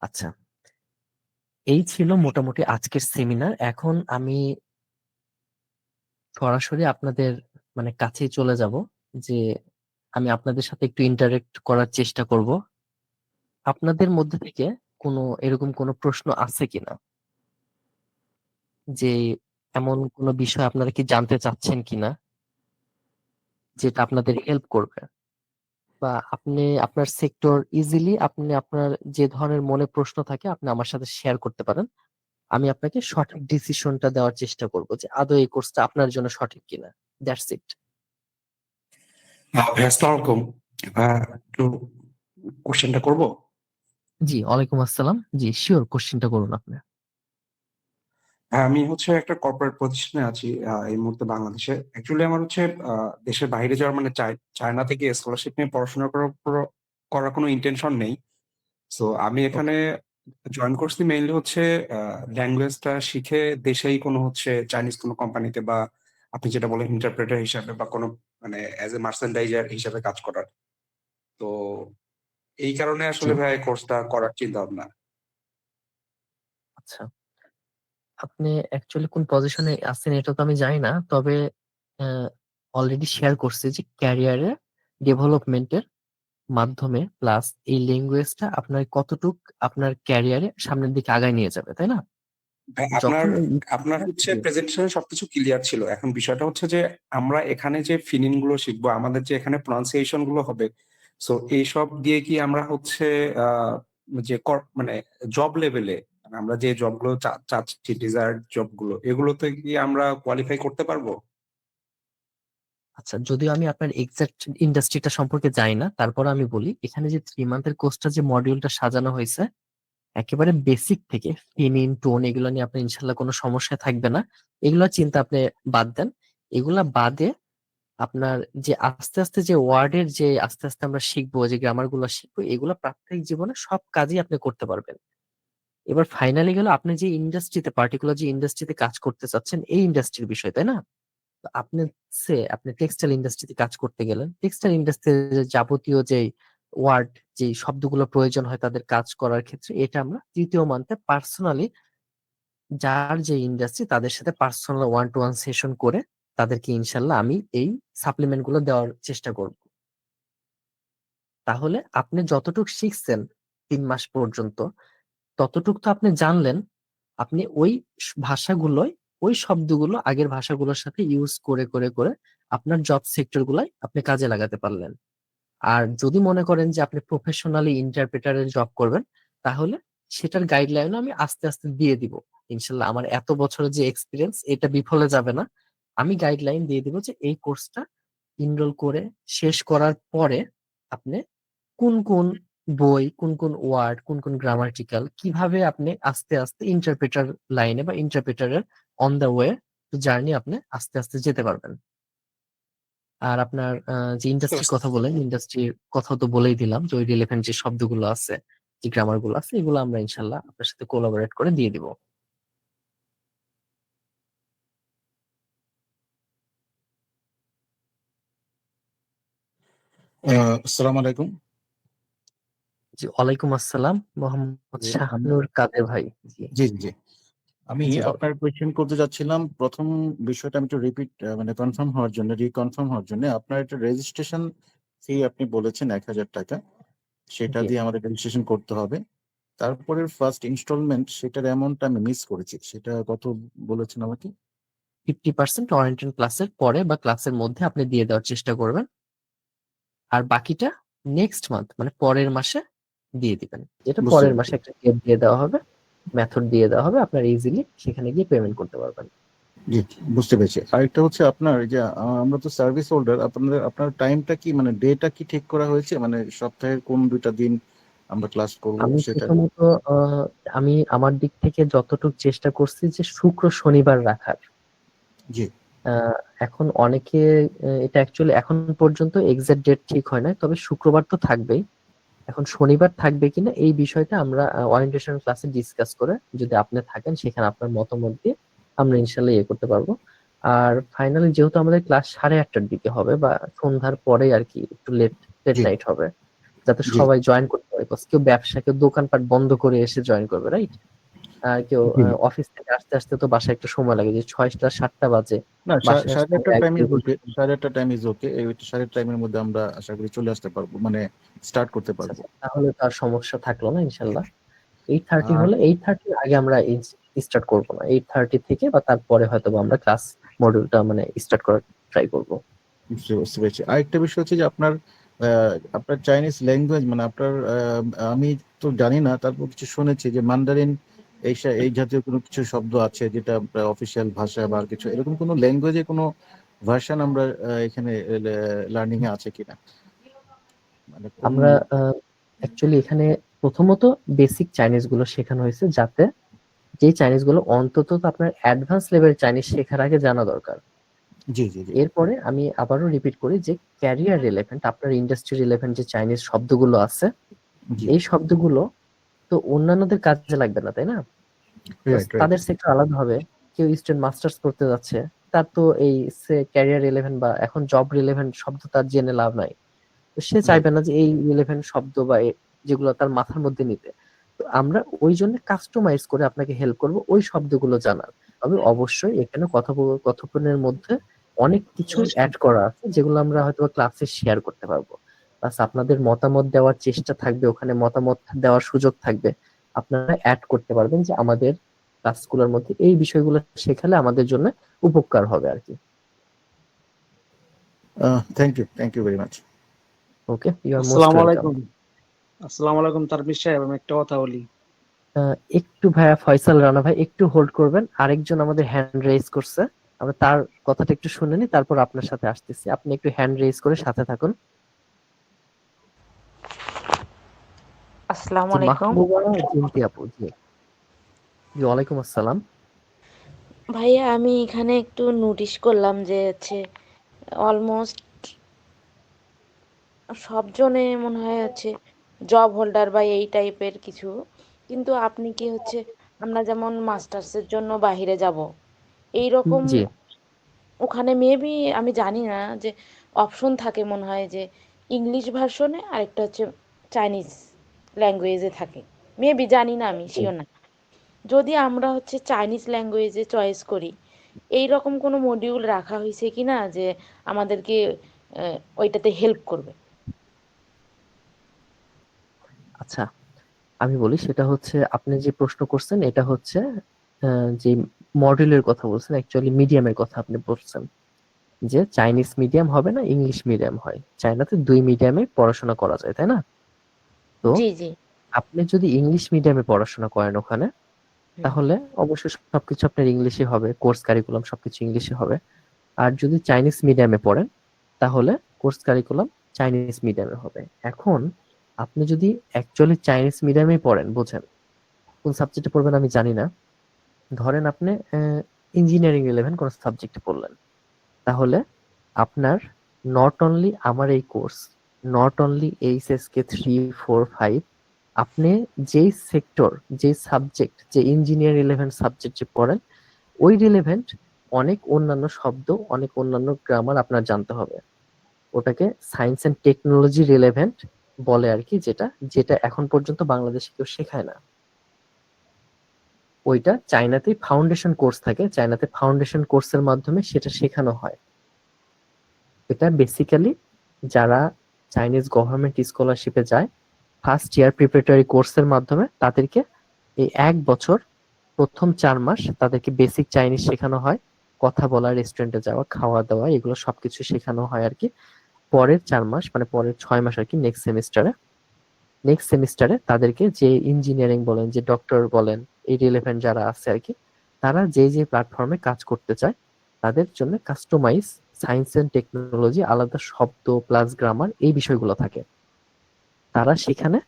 আচ্ছা, এই ছিল মোটামুটি আজকের সেমিনার। এখন আমি সরাসরি আপনাদের কাছেই চলে যাব, যে আমি আপনাদের সাথে একটু ইন্টারেক্ট করার চেষ্টা করব। আপনাদের মধ্যে থেকে এরকম কোনো প্রশ্ন আছে কিনা, যে এমন কোনো বিষয় আপনারা কি জানতে চাচ্ছেন কিনা যেটা আপনাদের হেল্প করবে, বা আপনি আপনার সেক্টর ইজিলি আপনি আপনার যে ধরনের মনে প্রশ্ন থাকে আপনি আমার সাথে শেয়ার করতে পারেন। আমি আপনাকে সঠিক ডিসিশনটা দেওয়ার চেষ্টা করব যে আদৌ এই কোর্সটা আপনার জন্য সঠিক কিনা। That's it. ভাইয়া আসসালামু আলাইকুম। একটু কোশ্চেনটা করব। জি, ওয়ালাইকুম আসসালাম। জি, শিওর, কোশ্চেনটা করুন আপনি। আমি হচ্ছে একটা কর্পোরেট প্রতিষ্ঠানে আছি এই মুহূর্তে বাংলাদেশে। অ্যাকচুয়ালি আমার হচ্ছে দেশের বাইরে যাওয়ার মানে চায়না থেকে স্কলারশিপ নিয়ে পড়াশোনা করার কোনো ইন্টেনশন নেই। সো আমি এখানে জয়েন করছি মেইনলি হচ্ছে ল্যাঙ্গুয়েজটা শিখে দেশেই কোনো হচ্ছে চাইনিজ কোনো কোম্পানিতে, বা আপনি যেটা বলেন ইন্টারপ্রেটার হিসাবে, বা কোনো মানে অ্যাজ এ মার্চেন্ডাইজার হিসাবে কাজ করার। তো এই কারণে জি, আসলে ভাই কোর্সটা করার চিন্তা ভাবনা। আচ্ছা। আপনি অ্যাকচুয়ালি কোন পজিশনে আছেন এটা তো আমি জানি না, তবে অলরেডি শেয়ার করছি যে ক্যারিয়ারে ডেভেলপমেন্টের মাধ্যমে প্লাস এই ল্যাঙ্গুয়েজটা আপনার কতটুক আপনার ক্যারিয়ারে সামনের দিকে আগায় নিয়ে যাবে, তাই না? ভাই আপনার যখন আপনার হচ্ছে প্রেজেন্টেশনে সবকিছু ক্লিয়ার ছিল। এখন বিষয়টা হচ্ছে যে আমরা এখানে যে ফিনিং গুলো শিখবো, আমাদের যে এখানে প্রনাউন্সিয়েশন গুলো হবে, সো এইসব দিয়ে কি আমরা হচ্ছে আহ যে মানে জব লেভেলে আমরা যে জব গুলো চাচ্ছি, ডিজায়ার্ড জব গুলো, এগুলোতে কি আমরা কোয়ালিফাই করতে পারবো? আচ্ছা, যদিও আমি আপনার এক্সাক্ট ইন্ডাস্ট্রিটা সম্পর্কে জানি না, তারপর আমি বলি এখানে যে 3 মান্থের কোর্সটা যে মডিউলটা সাজানো হয়েছে একেবারে বেসিক থেকে ফিনিন টোন এগুলো নিয়ে আপনার ইনশাল্লাহ কোনো সমস্যা থাকবে না। এগুলো চিন্তা আপনি বাদ দেন। এগুলা বাদে আপনার যে আস্তে আস্তে যে ওয়ার্ডের যে আস্তে আস্তে আমরা শিখবো, যে গ্রামার গুলো শিখবো, এগুলো প্রাত্যহিক জীবনে সব কাজই আপনি করতে পারবেন। এবার ফাইনালি গেল আপনি যে ইন্ডাস্ট্রিতে, পার্টিকুলার যে ইন্ডাস্ট্রিতে কাজ করতে চাচ্ছেন এই ইন্ডাস্ট্রির বিষয়, তাই না? তো আপনি টেক্সটাইল ইন্ডাস্ট্রিতে কাজ করতে গেলেন, টেক্সটাইল ইন্ডাস্ট্রির যাবতীয় যে ওয়ার্ড, যে শব্দগুলো প্রয়োজন হয় তাদের কাজ করার ক্ষেত্রে, এটা আমরা 3য় মান্থে পার্সোনালি যার যে ইন্ডাস্ট্রি তাদের সাথে personal one to one session করে তাদেরকে ইনশাল্লাহ আমি এই সাপ্লিমেন্ট গুলো দেওয়ার চেষ্টা করব। তাহলে আপনি যতটুকু শিখছেন 3 মাস পর্যন্ত, ততটুকু তো আপনি জানলেন। আপনি ওই ভাষাগুলোয়, ওই শব্দগুলো আগের ভাষাগুলোর সাথে ইউজ করে করে করে আপনার জব সেক্টর গুলাই আপনি কাজে লাগাতে পারলেন। আর যদি মনে করেন যে আপনি প্রফেশনালি ইন্টারপ্রেটারের জব করবেন, তাহলে সেটার গাইডলাইন আমি আস্তে আস্তে দিয়ে দিব। ইনশাল্লাহ আমার এত বছরের যে এক্সপিরিয়েন্স এটা বিফলে যাবে না। আমি গাইডলাইন দিয়ে দিব যে এই কোর্সটা ইনরোল করে শেষ করার পরে আপনি কোন কোন বই, কোন কোন ওয়ার্ড, কোন কোন গ্রামাটিক্যাল, কিভাবে আপনি আস্তে আস্তে ইন্টারপ্রেটার লাইনে বা ইন্টারপ্রেটারের অন দা ওয়ে জার্নি আপনি আস্তে আস্তে যেতে পারবেন। আর আপনার যে ইন্ডাস্ট্রির কথা বলেন, ইন্ডাস্ট্রির কথা তো বলেই দিলাম, যে ওই রিলেভেন্ট যে শব্দগুলো আছে, যে গ্রামার গুলো আছে, এগুলো আমরা ইনশাল্লাহ আপনার সাথে কোলাবোরেট করে দিয়ে দিব। আসসালামু আলাইকুম। জি, ওয়ালাইকুম আসসালাম, মোহাম্মদ জি, শাহানুর কাদের ভাই। জি, জি, জি। আমি জি বল। আপনার কোয়েশ্চেন করতে যাচ্ছিলাম। প্রথম বিষয়টা আমি একটু রিপিট মানে কনফার্ম হওয়ার জন্য, রিকনফার্ম হওয়ার জন্য, আপনার একটা রেজিস্ট্রেশন ফি আপনি বলেছেন ১,০০০ টাকা, সেটা জি, দিয়ে আমাদের রেজিস্ট্রেশন করতে হবে। তারপরে ফার্স্ট ইনস্টলমেন্ট, সেটার অ্যামাউন্টটা আমি মিস করেছি, সেটা কত বলেছেন আমাকে? 50% ওয়ারেন্টেন ক্লাসের পরে বা ক্লাসের মধ্যে আপনি দিয়ে দেওয়ার চেষ্টা করবেন, আর বাকিটা নেক্সট মান্থ মানে পরের মাসে দিয়ে দিবেন। যেটা বুঝতে পরের পেরেছি। মাসে একটা ডেট দিয়ে দেওয়া হবে, মেথড দিয়ে দেওয়া হবে, আপনার ইজিলি সেখানে গিয়ে পেমেন্ট করতে পারবেন। জি, বুঝতে পেরেছি। আরেকটা হচ্ছে আপনার এই যে আমরা তো সার্ভিস হোল্ডার, আপনার টাইমটা কি, মানে ডেটা কি ঠিক করা হয়েছে, মানে সপ্তাহের কোন 2টা দিন আমরা ক্লাস করব আমি সেটা? প্রথমত আমি আমার দিক থেকে যতটুকু চেষ্টা করছি যে শুক্র শনিবার রাখার। জি, আহ, এখন অনেকে এটা অ্যাকচুয়ালি এখন পর্যন্ত এক্সাক্ট ডেট ঠিক হয় না, তবে শুক্রবার তো থাকবেই। এখন শনিবার থাকবে কিনা এই বিষয়টা আমরা ওরিয়েন্টেশন ক্লাসে ডিসকাস করে, যদি আপনি থাকেন সেখানে আপনার মতামত দিয়ে আমরা ইনশাল্লাহ ইয়ে করতে পারবো। আর ফাইনালি যেহেতু আমাদের ক্লাস 8:30টার দিকে হবে বা সন্ধ্যার পরে আর কি, একটু লেট লেট জি, নাইট হবে, যাতে জি সবাই জয়েন করতে পারে। কেউ ব্যবসা, কেউ দোকানপাট বন্ধ করে এসে জয়েন করবে, রাইট? আর কেউ জি। অফিস থেকে আসতে আসতে তো বাসায় একটু সময় লাগে, যে 6টা 7টা বাজে না বাসায় সাড়ে আসতে আটটা এক টাইম দেড় ইজ ওকে, ঘন্টা। সাড়ে আটটা টাইম ইজ ওকে, এই সাড়ে আটটা টাইমের মধ্যে আমরা আশা করি চলে আসতে পারবো, মানে স্টার্ট করতে আচ্ছা পারবো। আচ্ছা, তাহলে তো আর সমস্যা থাকলো না ইনশাল্লাহ। 8:30 আর হলে 8:30 আগে আমরা স্টার্ট করবো না, 8:30 থেকে বা তারপরে হয়তো বা আমরা ক্লাস মডিউলটা মানে স্টার্ট করার ট্রাই করবো। বুঝতে পেরেছি। আরেকটা বিষয় হচ্ছে যে আপনার চাইনিজ ল্যাঙ্গুয়েজ, মানে আপনার আমি তো জানি না, তারপর কিছু শুনেছি যে মান্ডারিন এই জাতীয় কোনো কিছু শব্দ আছে যেটা অফিসিয়াল ভাষা বা কিছু এরকম কোনো ল্যাঙ্গুয়েজে কোনো ভার্সন আমরা এখানে লার্নিং এ আছে কিনা, মানে কোন। আমরা অ্যাকচুয়ালি এখানে প্রথমত বেসিক চাইনিজ গুলো শেখানো হয়েছে, যাতে যে চাইনিজ গুলো অন্তত আপনার অ্যাডভান্স লেভেল চাইনিজ শেখার আগে জানা দরকার। জি জি জি এরপরে আমি আবারও রিপিট করি যে ক্যারিয়ার রিলেভেন্ট, আপনার ইন্ডাস্ট্রি রিলেভেন্ট যে চাইনিজ শব্দগুলো আছে, জি। এই শব্দগুলো তো অন্যান্যদের কাজে লাগবে না, তাই না? তো রাইট রাইট। তাদের সেক্টর আলাদা হবে। কেউ স্টুডেন্ট মাস্টার্স করতে যাচ্ছে, তার তো এই ক্যারিয়ার রিলেভেন্ট বা এখন জব রিলেভেন্ট শব্দ তার জেনে লাভ নাই। তো সে রাইট। চাইবে না যে এই রিলেভেন্ট শব্দ বা যেগুলো তার মাথার মধ্যে নিতে। তো আমরা ওই জন্য কাস্টমাইজ করে আপনাকে হেল্প করব ওই শব্দগুলো জানার। তবে অবশ্যই এখানে কথোপকথনের মধ্যে অনেক কিছু অ্যাড করা আছে, যেগুলো আমরা হয়তো ক্লাসে শেয়ার করতে পারবো। প্লাস আপনাদের মতামত দেওয়ার চেষ্টা থাকবে, ওখানে মতামত দেওয়ার সুযোগ থাকবে। আপনারা অ্যাড করতে পারবেন যে আমাদের ক্লাসগুলোর মধ্যে এই বিষয়গুলো শেখালে আমাদের জন্য উপকার হবে আর কি। Thank you very much. Okay, you are most আসসালামু ওয়েলকাম। আলাইকুম। আসসালামু আলাইকুম তারবির সাহেব, আমি একটা কথা বলি। একটু ভাইয়া ফয়সাল রানা ভাই একটু হোল্ড করবেন, আরেকজন আমাদের হ্যান্ড রেজ করছে, আমরা তার কথাটা একটু শুনে নি, তারপর আপনার সাথে আসতেছি। আপনি একটু হ্যান্ড রেজ করে সাথে থাকুন। আসসালামু জি, আলাইকুম। মাহবুবা জিনতি আপু, জি। জি, ওয়ালাইকুম আসসালাম। ভাইয়া আমি এখানে একটু নোটিশ করলাম যে অলমোস্ট সবজনে মনে হয় জব হোল্ডার বা এই টাইপের কিছু, কিন্তু আপনি কি আমরা যেমন মাস্টার্সের জন্য বাইরে যাব এই রকম, জি ওখানে মেবি আমি জানি না যে অপশন থাকে মনে হয় যে ইংলিশ ভার্সনে আরেকটা চাইনিজ ল্যাঙ্গুয়েজে থাকে, মেবি জানি না, আমি জি। শিওর না। যদি আমরা চাইনিজ ল্যাঙ্গুয়েজে চয়েস করি, এই রকম কোনো মডিউল রাখা হয়েছে কি না যে আমাদেরকে ওইটাতে হেল্প করবে? আচ্ছা, আমি বলি, সেটা হচ্ছে আপনি যে প্রশ্ন করছেন এটা হচ্ছে যে মডেলের কথা বলছেন, অ্যাকচুয়ালি মিডিয়ামের কথা আপনি বলছেন, যে চাইনিজ মিডিয়াম হবে না ইংলিশ মিডিয়াম হয়, চায়নাতে 2 মিডিয়ামে পড়াশোনা করা যায়, তাই না? তো জি জি। আপনি যদি ইংলিশ মিডিয়ামে পড়াশোনা করেন ওখানে, হুম। তাহলে অবশ্যই সবকিছু আপনার ইংলিশে হবে, কোর্স কারিকুলাম সবকিছু ইংলিশে হবে। আর যদি চাইনিজ মিডিয়ামে পড়েন, তাহলে কোর্স কারিকুলাম চাইনিজ মিডিয়ামে হবে। এখন আপনি যদি অ্যাকচুয়ালি চাইনিজ মিডিয়ামে পড়েন, বোঝেন কোন সাবজেক্টে পড়বেন আমি জানি না, ধরেন আপনি ইঞ্জিনিয়ারিং রিলেভেন্ট কোন সাবজেক্টে পড়লেন, তাহলে আপনার নট অনলি আমার এই কোর্স, নট অনলি এইচএসকে 3 4 5, আপনি যেই সেক্টর, যেই সাবজেক্ট, যে ইঞ্জিনিয়ার রিলেভেন্ট সাবজেক্ট যে পড়েন, ওই রিলেভেন্ট অনেক অন্যান্য শব্দ, অনেক অন্যান্য গ্রামার আপনার জানতে হবে। ওটাকে সায়েন্স এন্ড টেকনোলজি রিলেভেন্ট বলে আর কি, যেটা যেটা এখন পর্যন্ত বাংলাদেশে কেউ শেখায় না। ওইটা চায়নাতেই ফাউন্ডেশন কোর্স থাকে, চায়নাতে ফাউন্ডেশন কোর্সের মাধ্যমে সেটা শেখানো হয়। এটা বেসিক্যালি যারা চাইনিজ গভর্নমেন্ট স্কলারশিপে যায়, ফার্স্ট ইয়ার প্রিপারেটরি কোর্সের মাধ্যমে তাদেরকে এই 1 বছর প্রথম 4 মাস তাদেরকে বেসিক চাইনিজ শেখানো হয়, কথা বলা, রেস্টুরেন্টে যাওয়া, খাওয়া দাওয়া, এগুলো সবকিছু শেখানো হয় আর কি। পরের 4 মাস মানে পরের 6 মাস আর কি, নেক্সট সেমিস্টারে তাদেরকে যে ইঞ্জিনিয়ারিং বলেন, যে ডক্টর বলেন, এই রিলেভেন্ট যারা আছে আর কি, তারা যে যে প্ল্যাটফর্মে কাজ করতে চায়, তাদের জন্য কাস্টমাইজ সায়েন্স এন্ড টেকনোলজি আলাদা শব্দ প্লাস গ্রামার এই বিষয়গুলো থাকে। তারা সেখানে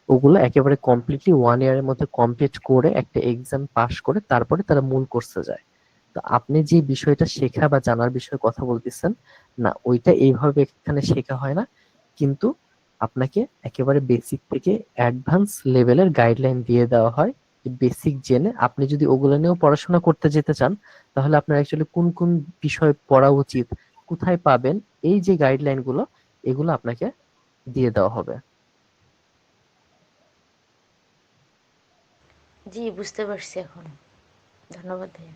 ওগুলো একেবারে কমপ্লিটলি 1 ইয়ারের মধ্যে কমপ্লিট করে একটা এক্সাম পাস করে তারপরে তারা মূল কোর্সে যায়। তো আপনি যে বিষয়টা শেখা বা জানার বিষয়ে কথা বলতেছেন, না ওইটা এইভাবে এখানে শেখা হয় না, কিন্তু আপনাকে একেবারে বেসিক থেকে অ্যাডভান্স লেভেলের গাইডলাইন দিয়ে দেওয়া হয়। বেসিক জেনে আপনি যদি ওগুলো নিয়েও পড়াশোনা করতে যেতে চান, তাহলে আপনার অ্যাকচুয়ালি কোন কোন বিষয় পড়া উচিত, কোথায় পাবেন, এই যে গাইডলাইন গুলো, এগুলো আপনাকে দিয়ে দেওয়া হবে। জি, বুঝতে পারছি এখন। ধন্যবাদ ভাইয়া।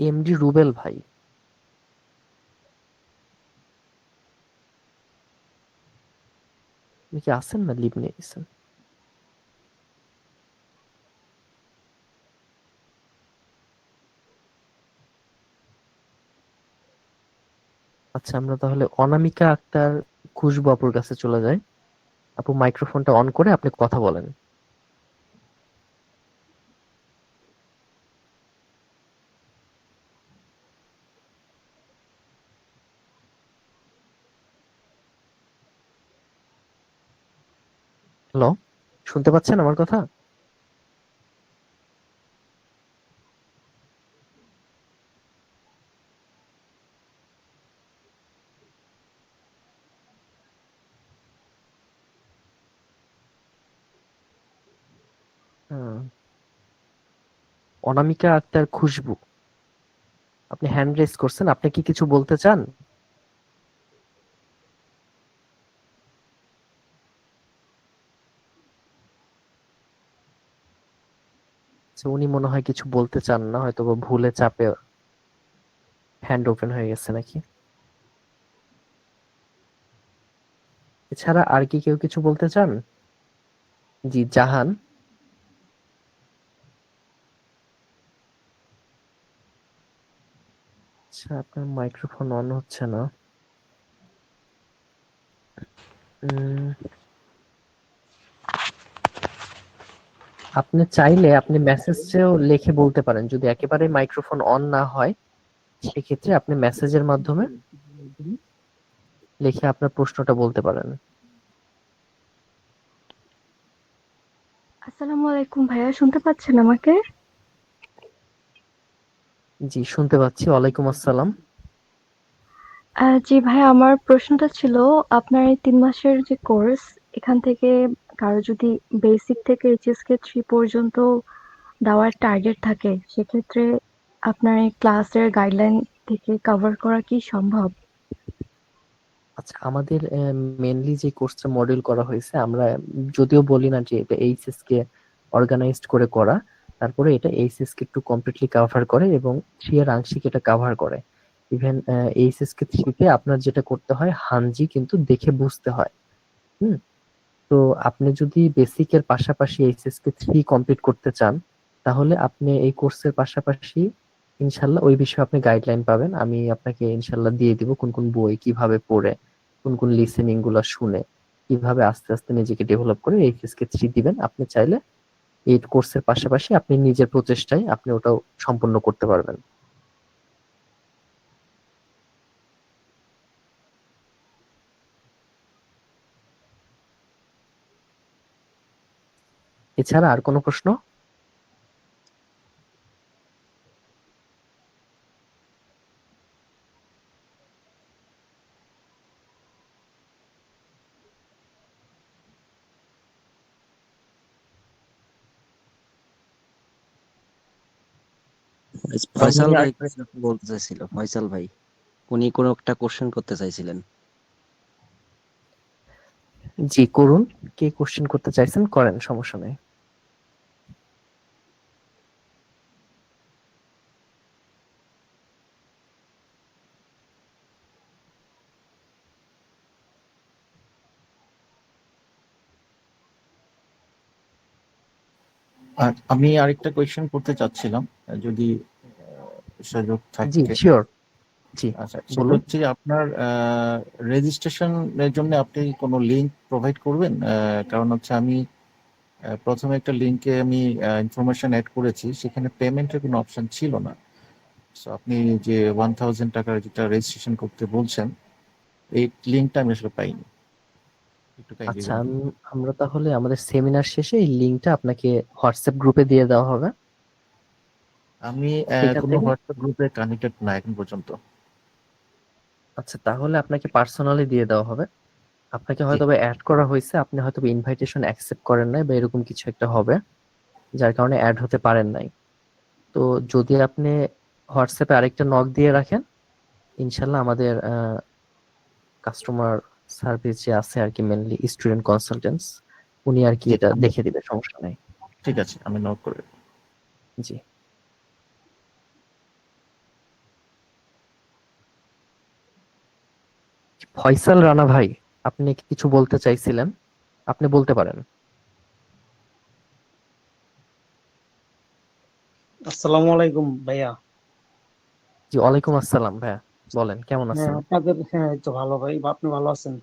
এমডি রুবেল ভাই, আপনি কি আছেন না লিভ নিয়ে গেছেন? আচ্ছা, আমরা তাহলে অনামিকা আক্তার খুশবু আপুর কাছে চলে যাই। আপু মাইক্রোফোনটা অন করে আপনি কথা বলেন। হ্যালো, শুনতে পাচ্ছেন আমার কথা? হুম, অনামিকা আক্তার খুশবু, আপনি হ্যান্ড রেজ করছেন, আপনি কি কিছু বলতে চান? আচ্ছা, উনি মনে হয় কিছু বলতে চান না, হয়তো বা ভুলে চাপে হ্যান্ড ওপেন হয়ে গেছে নাকি। এছাড়া আর কি কেউ কিছু বলতে চান? জি, জাহান। আচ্ছা, আপনার মাইক্রোফোন অন হচ্ছে না। উম, আপনি চাইলে আপনি মেসেজেও লিখে বলতে পারেন, যদি একেবারে মাইক্রোফোন অন না হয় সেক্ষেত্রে আপনি মেসেজের মাধ্যমে লিখে আপনার প্রশ্নটা বলতে পারেন। আসসালামু আলাইকুম ভাইয়া, শুনতে পাচ্ছেন আমাকে? জি, শুনতে পাচ্ছি। ওয়ালাইকুম আসসালাম। জি ভাইয়া, আমার প্রশ্নটা ছিল, আপনার এই 3 মাসের যে কোর্স, এখান থেকে কারো যদি বেসিক থেকে এইচএসকে 3 পর্যন্ত দেওয়ার টার্গেট থাকে, সেক্ষেত্রে আপনার এই ক্লাসের গাইডলাইন থেকে কভার করা কি সম্ভব? আচ্ছা, আমাদের মেনলি যে কোর্সটা মডিউল করা হয়েছে, আমরা যদিও বলি না যে এটা এইচএস কে অর্গানাইজড করে করা, তারপরে এটা এইচএস কে একটু কমপ্লিটলি কভার করে এবং 3 এর আংশিক এটা কভার করে। ইভেন এইচএস কে 3 তে আপনার যেটা করতে হয়, হানজি কিন্তু দেখে বুঝতে হয়। হুম, তো আপনি যদি বেসিকের পাশাপাশি এইচএস কে 3 কমপ্লিট করতে চান, তাহলে আপনি এই কোর্সের পাশাপাশি ইনশাল্লাহ ওই বিষয়ে আপনি গাইডলাইন পাবেন। আমি আপনাকে ইনশাল্লাহ দিয়ে দিব কোন কোন বই কিভাবে পড়ে, কোন কোন লিসেনিং গুলা শুনে কিভাবে আস্তে আস্তে নিজেকে ডেভেলপ করে এইচএস কে 3 দিবেন। আপনি চাইলে এই কোর্সের পাশাপাশি আপনি নিজের প্রচেষ্টায় আপনি ওটাও সম্পন্ন করতে পারবেন। এছাড়া আর কোনো প্রশ্ন? ফয়সাল আমি ভাই আরেকটা কিছু একটা বলতে চাইছিল। ফয়সাল ভাই উনি কোনো একটা কোশ্চেন করতে চাইছিলেন। জি, করুন। কে কোশ্চেন করতে চাইছেন করেন, সমস্যা নেই। আর আমি আরেকটা কোয়েশ্চেন করতে চাচ্ছিলাম, যদি সুযোগ জি, থাকে। শিওর। জি, আচ্ছা, সেটা বলুন। হচ্ছে যে আপনার রেজিস্ট্রেশনের জন্য আপনি কোনো লিঙ্ক প্রোভাইড করবেন? কারণ হচ্ছে আমি প্রথমে একটা লিঙ্কে আমি ইনফরমেশন অ্যাড করেছি, সেখানে পেমেন্টের কোনো অপশন ছিল না। সো আপনি যে 1000 টাকার যেটা রেজিস্ট্রেশন করতে বলছেন, এই লিঙ্কটা আমি আসলে পাইনি, একটু কাইন্ডলি আচ্ছা, জানাবেন। আমরা তাহলে আমাদের সেমিনার শেষে এই লিঙ্কটা আপনাকে হোয়াটসঅ্যাপ গ্রুপে দিয়ে দেওয়া হবে। আমি সেখান কোনো থেকে হোয়াটসঅ্যাপ গ্রুপে কানেক্টেড না এখন পর্যন্ত। আচ্ছা, তাহলে আপনাকে পার্সোনালি দিয়ে দেওয়া হবে। আপনাকে জি। হয়তো অ্যাড করা হয়েছে, আপনি হয়তো ইনভাইটেশন অ্যাকসেপ্ট করেন নাই বা এরকম কিছু একটা হবে, যার কারণে অ্যাড হতে পারেন নাই। তো যদি আপনি হোয়াটসঅ্যাপে আরেকটা নক দিয়ে রাখেন, ইনশাল্লাহ আমাদের কাস্টমার সার্ভিস যে আছে আর কি, মেনলি স্টুডেন্ট কনসালটেন্টস, উনি আর কি জি এটা দেখে দিবে, সমস্যা নেই। ঠিক আছে, আমি নোট করে। জি। ফয়সাল রানা ভাই, আপনি কিছু বলতে চাইছিলেন, আপনি বলতে পারেন। আসসালামু আলাইকুম ভাইয়া। জি, ওয়ালাইকুম আসসালাম ভাইয়া, বলেন কেমন হ্যাঁ আছেন? আপনাদের, হ্যাঁ এই তো ভালো ভাই, আপনি ভালো আছেন?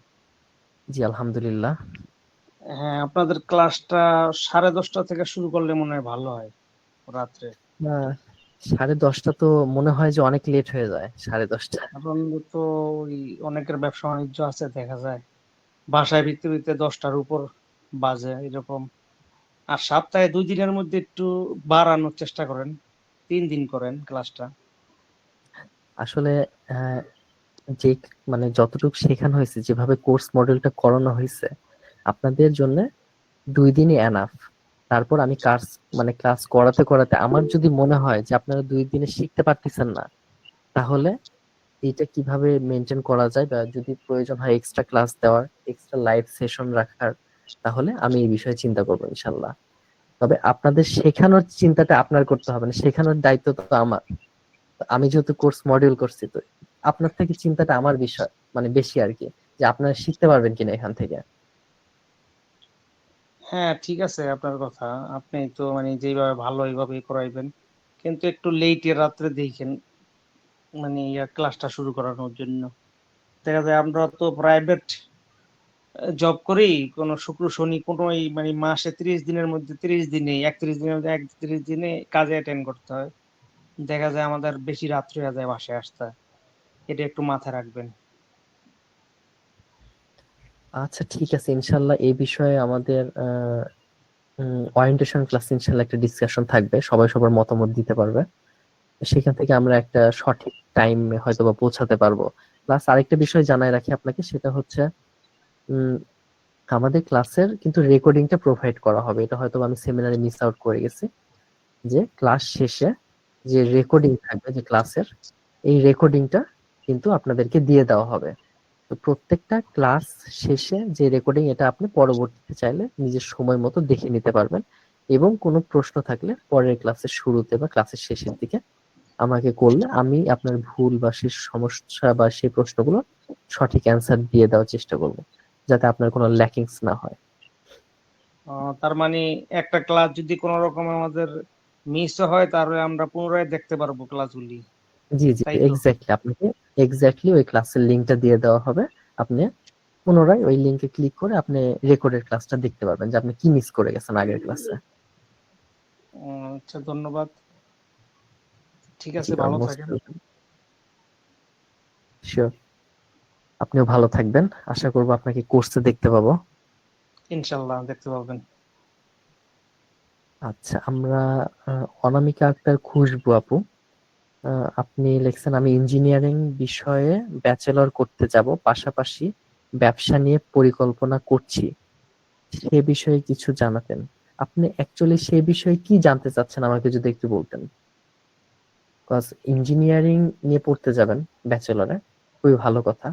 জি আলহামদুলিল্লাহ। হ্যাঁ আপনাদের ক্লাসটা 10:30 থেকে শুরু করলে মনে হয় ভালো হয় রাত্রে। না, 10:30 তো মনে হয় যে অনেক লেট হয়ে যায়, 10:30। কারণ তো ওই অনেকের ব্যবসা বাণিজ্য আছে, দেখা যায় বাসায় ফিরতে ফিরতে 10টার উপর বাজে এরকম। আর সপ্তাহে 2 দিনের মধ্যে একটু বাড়ানোর চেষ্টা করেন, 3 দিন করেন ক্লাসটা। আসলে আহ, যে মানে যতটুকু শেখানো হয়েছে, যেভাবে কোর্স মডেলটা করানো হয়েছে, আপনাদের জন্য 2 দিনই এনাফ। তারপর আমি ক্লাস করাতে করাতে আমার যদি মনে হয় যে আপনারা 2 দিনে শিখতে পারতেছেন না, তাহলে এটা কিভাবে মেনটেন করা যায়, বা যদি প্রয়োজন হয় এক্সট্রা ক্লাস দেওয়ার, এক্সট্রা লাইভ সেশন রাখার, তাহলে আমি এই বিষয়ে চিন্তা করবো ইনশাল্লাহ। তবে আপনাদের শেখানোর চিন্তাটা আপনার করতে হবে না, শেখানোর দায়িত্ব তো আমার। আমি যেহেতু কোর্স মডিউল করছি, তো আপনার থেকে চিন্তাটা আমার বিষয়, মানে বেশি আর কি, যে আপনারা শিখতে পারবেন কিনা এখান থেকে। হ্যাঁ ঠিক আছে আপনার কথা, আপনি তো মানে যেভাবে ভালো এইভাবেই করাইবেন, কিন্তু একটু লেটে রাত্রে দেখেন, মানে ক্লাসটা শুরু করানোর জন্য। দেখা যায় আমরা তো প্রাইভেট জব করি, কোনো শুক্র শনি কোনো এই মানে মাসে 30 দিনের মধ্যে 30 দিনে 31 দিনের মধ্যে 31 দিনে কাজে অ্যাটেন্ড করতে হয়। দেখা যায় আমাদের বেশি রাত্রি হয়ে যায় বাসায় আসতে, এটা একটু মাথায় রাখবেন। আচ্ছা ঠিক আছে, ইনশাল্লাহ এই বিষয়ে আমাদের ওরিয়েন্টেশন ক্লাস ইনশাল্লাহ একটা ডিসকাশন থাকবে, সবাই সবার মতামত দিতে পারবে, সেখান থেকে আমরা একটা সঠিক টাইমে হয়তো বা পৌঁছাতে পারবো। প্লাস আরেকটা বিষয় জানাই রাখি আপনাকে, সেটা হচ্ছে উম, আমাদের ক্লাসের কিন্তু রেকর্ডিংটা প্রোভাইড করা হবে, এটা হয়তো আমি সেমিনারে মিস আউট করে গেছি, যে ক্লাস শেষে যে রেকর্ডিং থাকবে যে ক্লাসের, এই রেকর্ডিংটা কিন্তু আপনাদেরকে দিয়ে দেওয়া হবে। তো প্রত্যেকটা ক্লাস শেষে যে রেকর্ডিং, এটা আপনি পরবর্তীতে চাইলে নিজের সময় মতো দেখে নিতে পারবেন, এবং কোনো প্রশ্ন থাকলে পরের ক্লাসের শুরুতে বা ক্লাসের শেষের দিকে আমাকে করলে আমি আপনার ভুল বা সেই সমস্যা বা সেই প্রশ্নগুলো সঠিক অ্যান্সার দিয়ে দেওয়ার চেষ্টা করব, যাতে আপনার কোনো ল্যাকিংস না হয়। তার মানে একটা ক্লাস যদি কোনো রকম আমাদের মিস হয়, তাহলে আমরা পুনরায় দেখতে পারবো ক্লাসগুলি, জি জি, তাই তো? এক্স্যাক্টলি, আপনাকে এক্স্যাক্টলি ওই ক্লাসের লিঙ্কটা দিয়ে দেওয়া হবে। আপনি পুনরায় ওই লিঙ্কে ক্লিক করে আপনি রেকর্ডেড ক্লাসটা দেখতে পারবেন, যে আপনি কি মিস করে গেছেন আগের ক্লাসে। আচ্ছা ধন্যবাদ, ঠিক জি, আছে, আর ভালো মোস্ট থাকেন। শিওর। আপনিও ভালো থাকবেন, আশা করবো আপনাকে কোর্সে দেখতে পাবো। ইনশাল্লাহ দেখতে পাবেন। আচ্ছা, আমরা অনামিকা আক্তার খুশবু আপু, আপনি লিখছেন আমি ইঞ্জিনিয়ারিং বিষয়ে ব্যাচেলর করতে যাব, পাশাপাশি ব্যবসা নিয়ে পরিকল্পনা করছি, সে বিষয়ে কিছু জানাতেন। আপনি অ্যাকচুয়ালি সেই বিষয়ে কি জানতে চাচ্ছেন আমাকে যদি একটু বলতেন। কজ ইঞ্জিনিয়ারিং নিয়ে পড়তে যাবেন ব্যাচেলরে, খুবই ভালো কথা।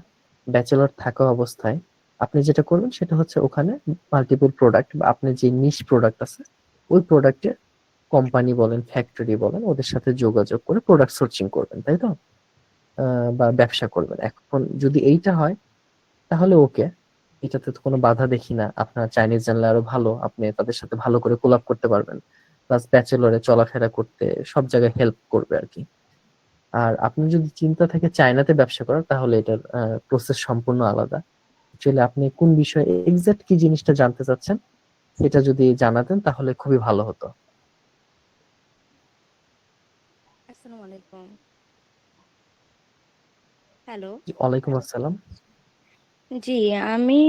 ব্যাচেলর থাকা অবস্থায় আপনি যেটা করবেন সেটা হচ্ছে ওখানে মাল্টিপল প্রোডাক্ট, বা আপনি যে নিশ প্রোডাক্ট আছে ওই প্রোডাক্টে কোম্পানি বলেন, ফ্যাক্টরি বলেন, ওদের সাথে যোগাযোগ করে প্রোডাক্ট সোর্সিং করবেন, তাই তো? বা ব্যবসা করবেন। এখন যদি এইটা হয় তাহলে ওকে, এটাতে তো কোনো বাধা দেখি না, আপনার চাইনিজ জানলে আরো ভালো, আপনি তাদের সাথে ভালো করে কোলাপ করতে পারবেন, প্লাস ব্যাচেলরে চলাফেরা করতে সব জায়গায় হেল্প করবে আর কি। আর আপনি যদি চিন্তা থাকে চায়নাতে ব্যবসা করার, তাহলে এটার প্রসেস সম্পূর্ণ আলাদা। অ্যাকচুয়ালি আপনি কোন বিষয়ে এক্সাক্ট কি জিনিসটা জানতে চাচ্ছেন, সেটা যদি জানাতেন তাহলে খুবই ভালো হতো। আসসালামু আলাইকুম। হ্যালো। জি, ওয়ালাইকুম আসসালাম। জি, আমি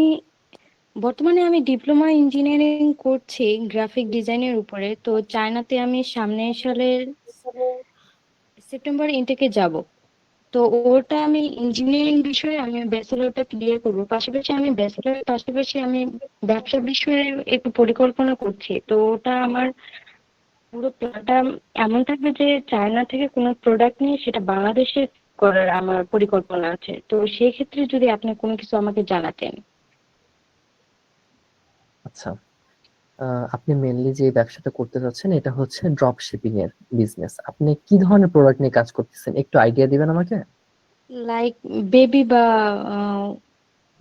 বর্তমানে আমি ডিপ্লোমা ইঞ্জিনিয়ারিং করছি গ্রাফিক ডিজাইনের উপরে। তো চায়নাতে আমি সামনের সালের সেপ্টেম্বর ইনটেকে যাব। তো ওটা আমি ইঞ্জিনিয়ারিং বিষয়ে আমি ব্যাচেলরটা ক্লিয়ার করব। পাশাপাশি আমি ব্যাচেলরের পাশাপাশি আমি ব্যবসা বিষয়ে একটু পরিকল্পনা করছি। তো ওটা আমার পুরো প্ল্যানটা এমন থাকবে যে চায়না থেকে কোনো প্রোডাক্ট নিয়ে সেটা বাংলাদেশে করার আমার পরিকল্পনা আছে। তো সেই ক্ষেত্রে যদি আপনি কোনো কিছু আমাকে জানাতেন। আচ্ছা, আপনি মেইনলি যে ব্যবসাটা করতে চাচ্ছেন এটা হচ্ছে ড্রপ শিপিং এর বিজনেস। আপনি কি ধরনের প্রোডাক্ট নিয়ে কাজ করতেছেন একটু আইডিয়া দিবেন আমাকে? লাইক বেবি বা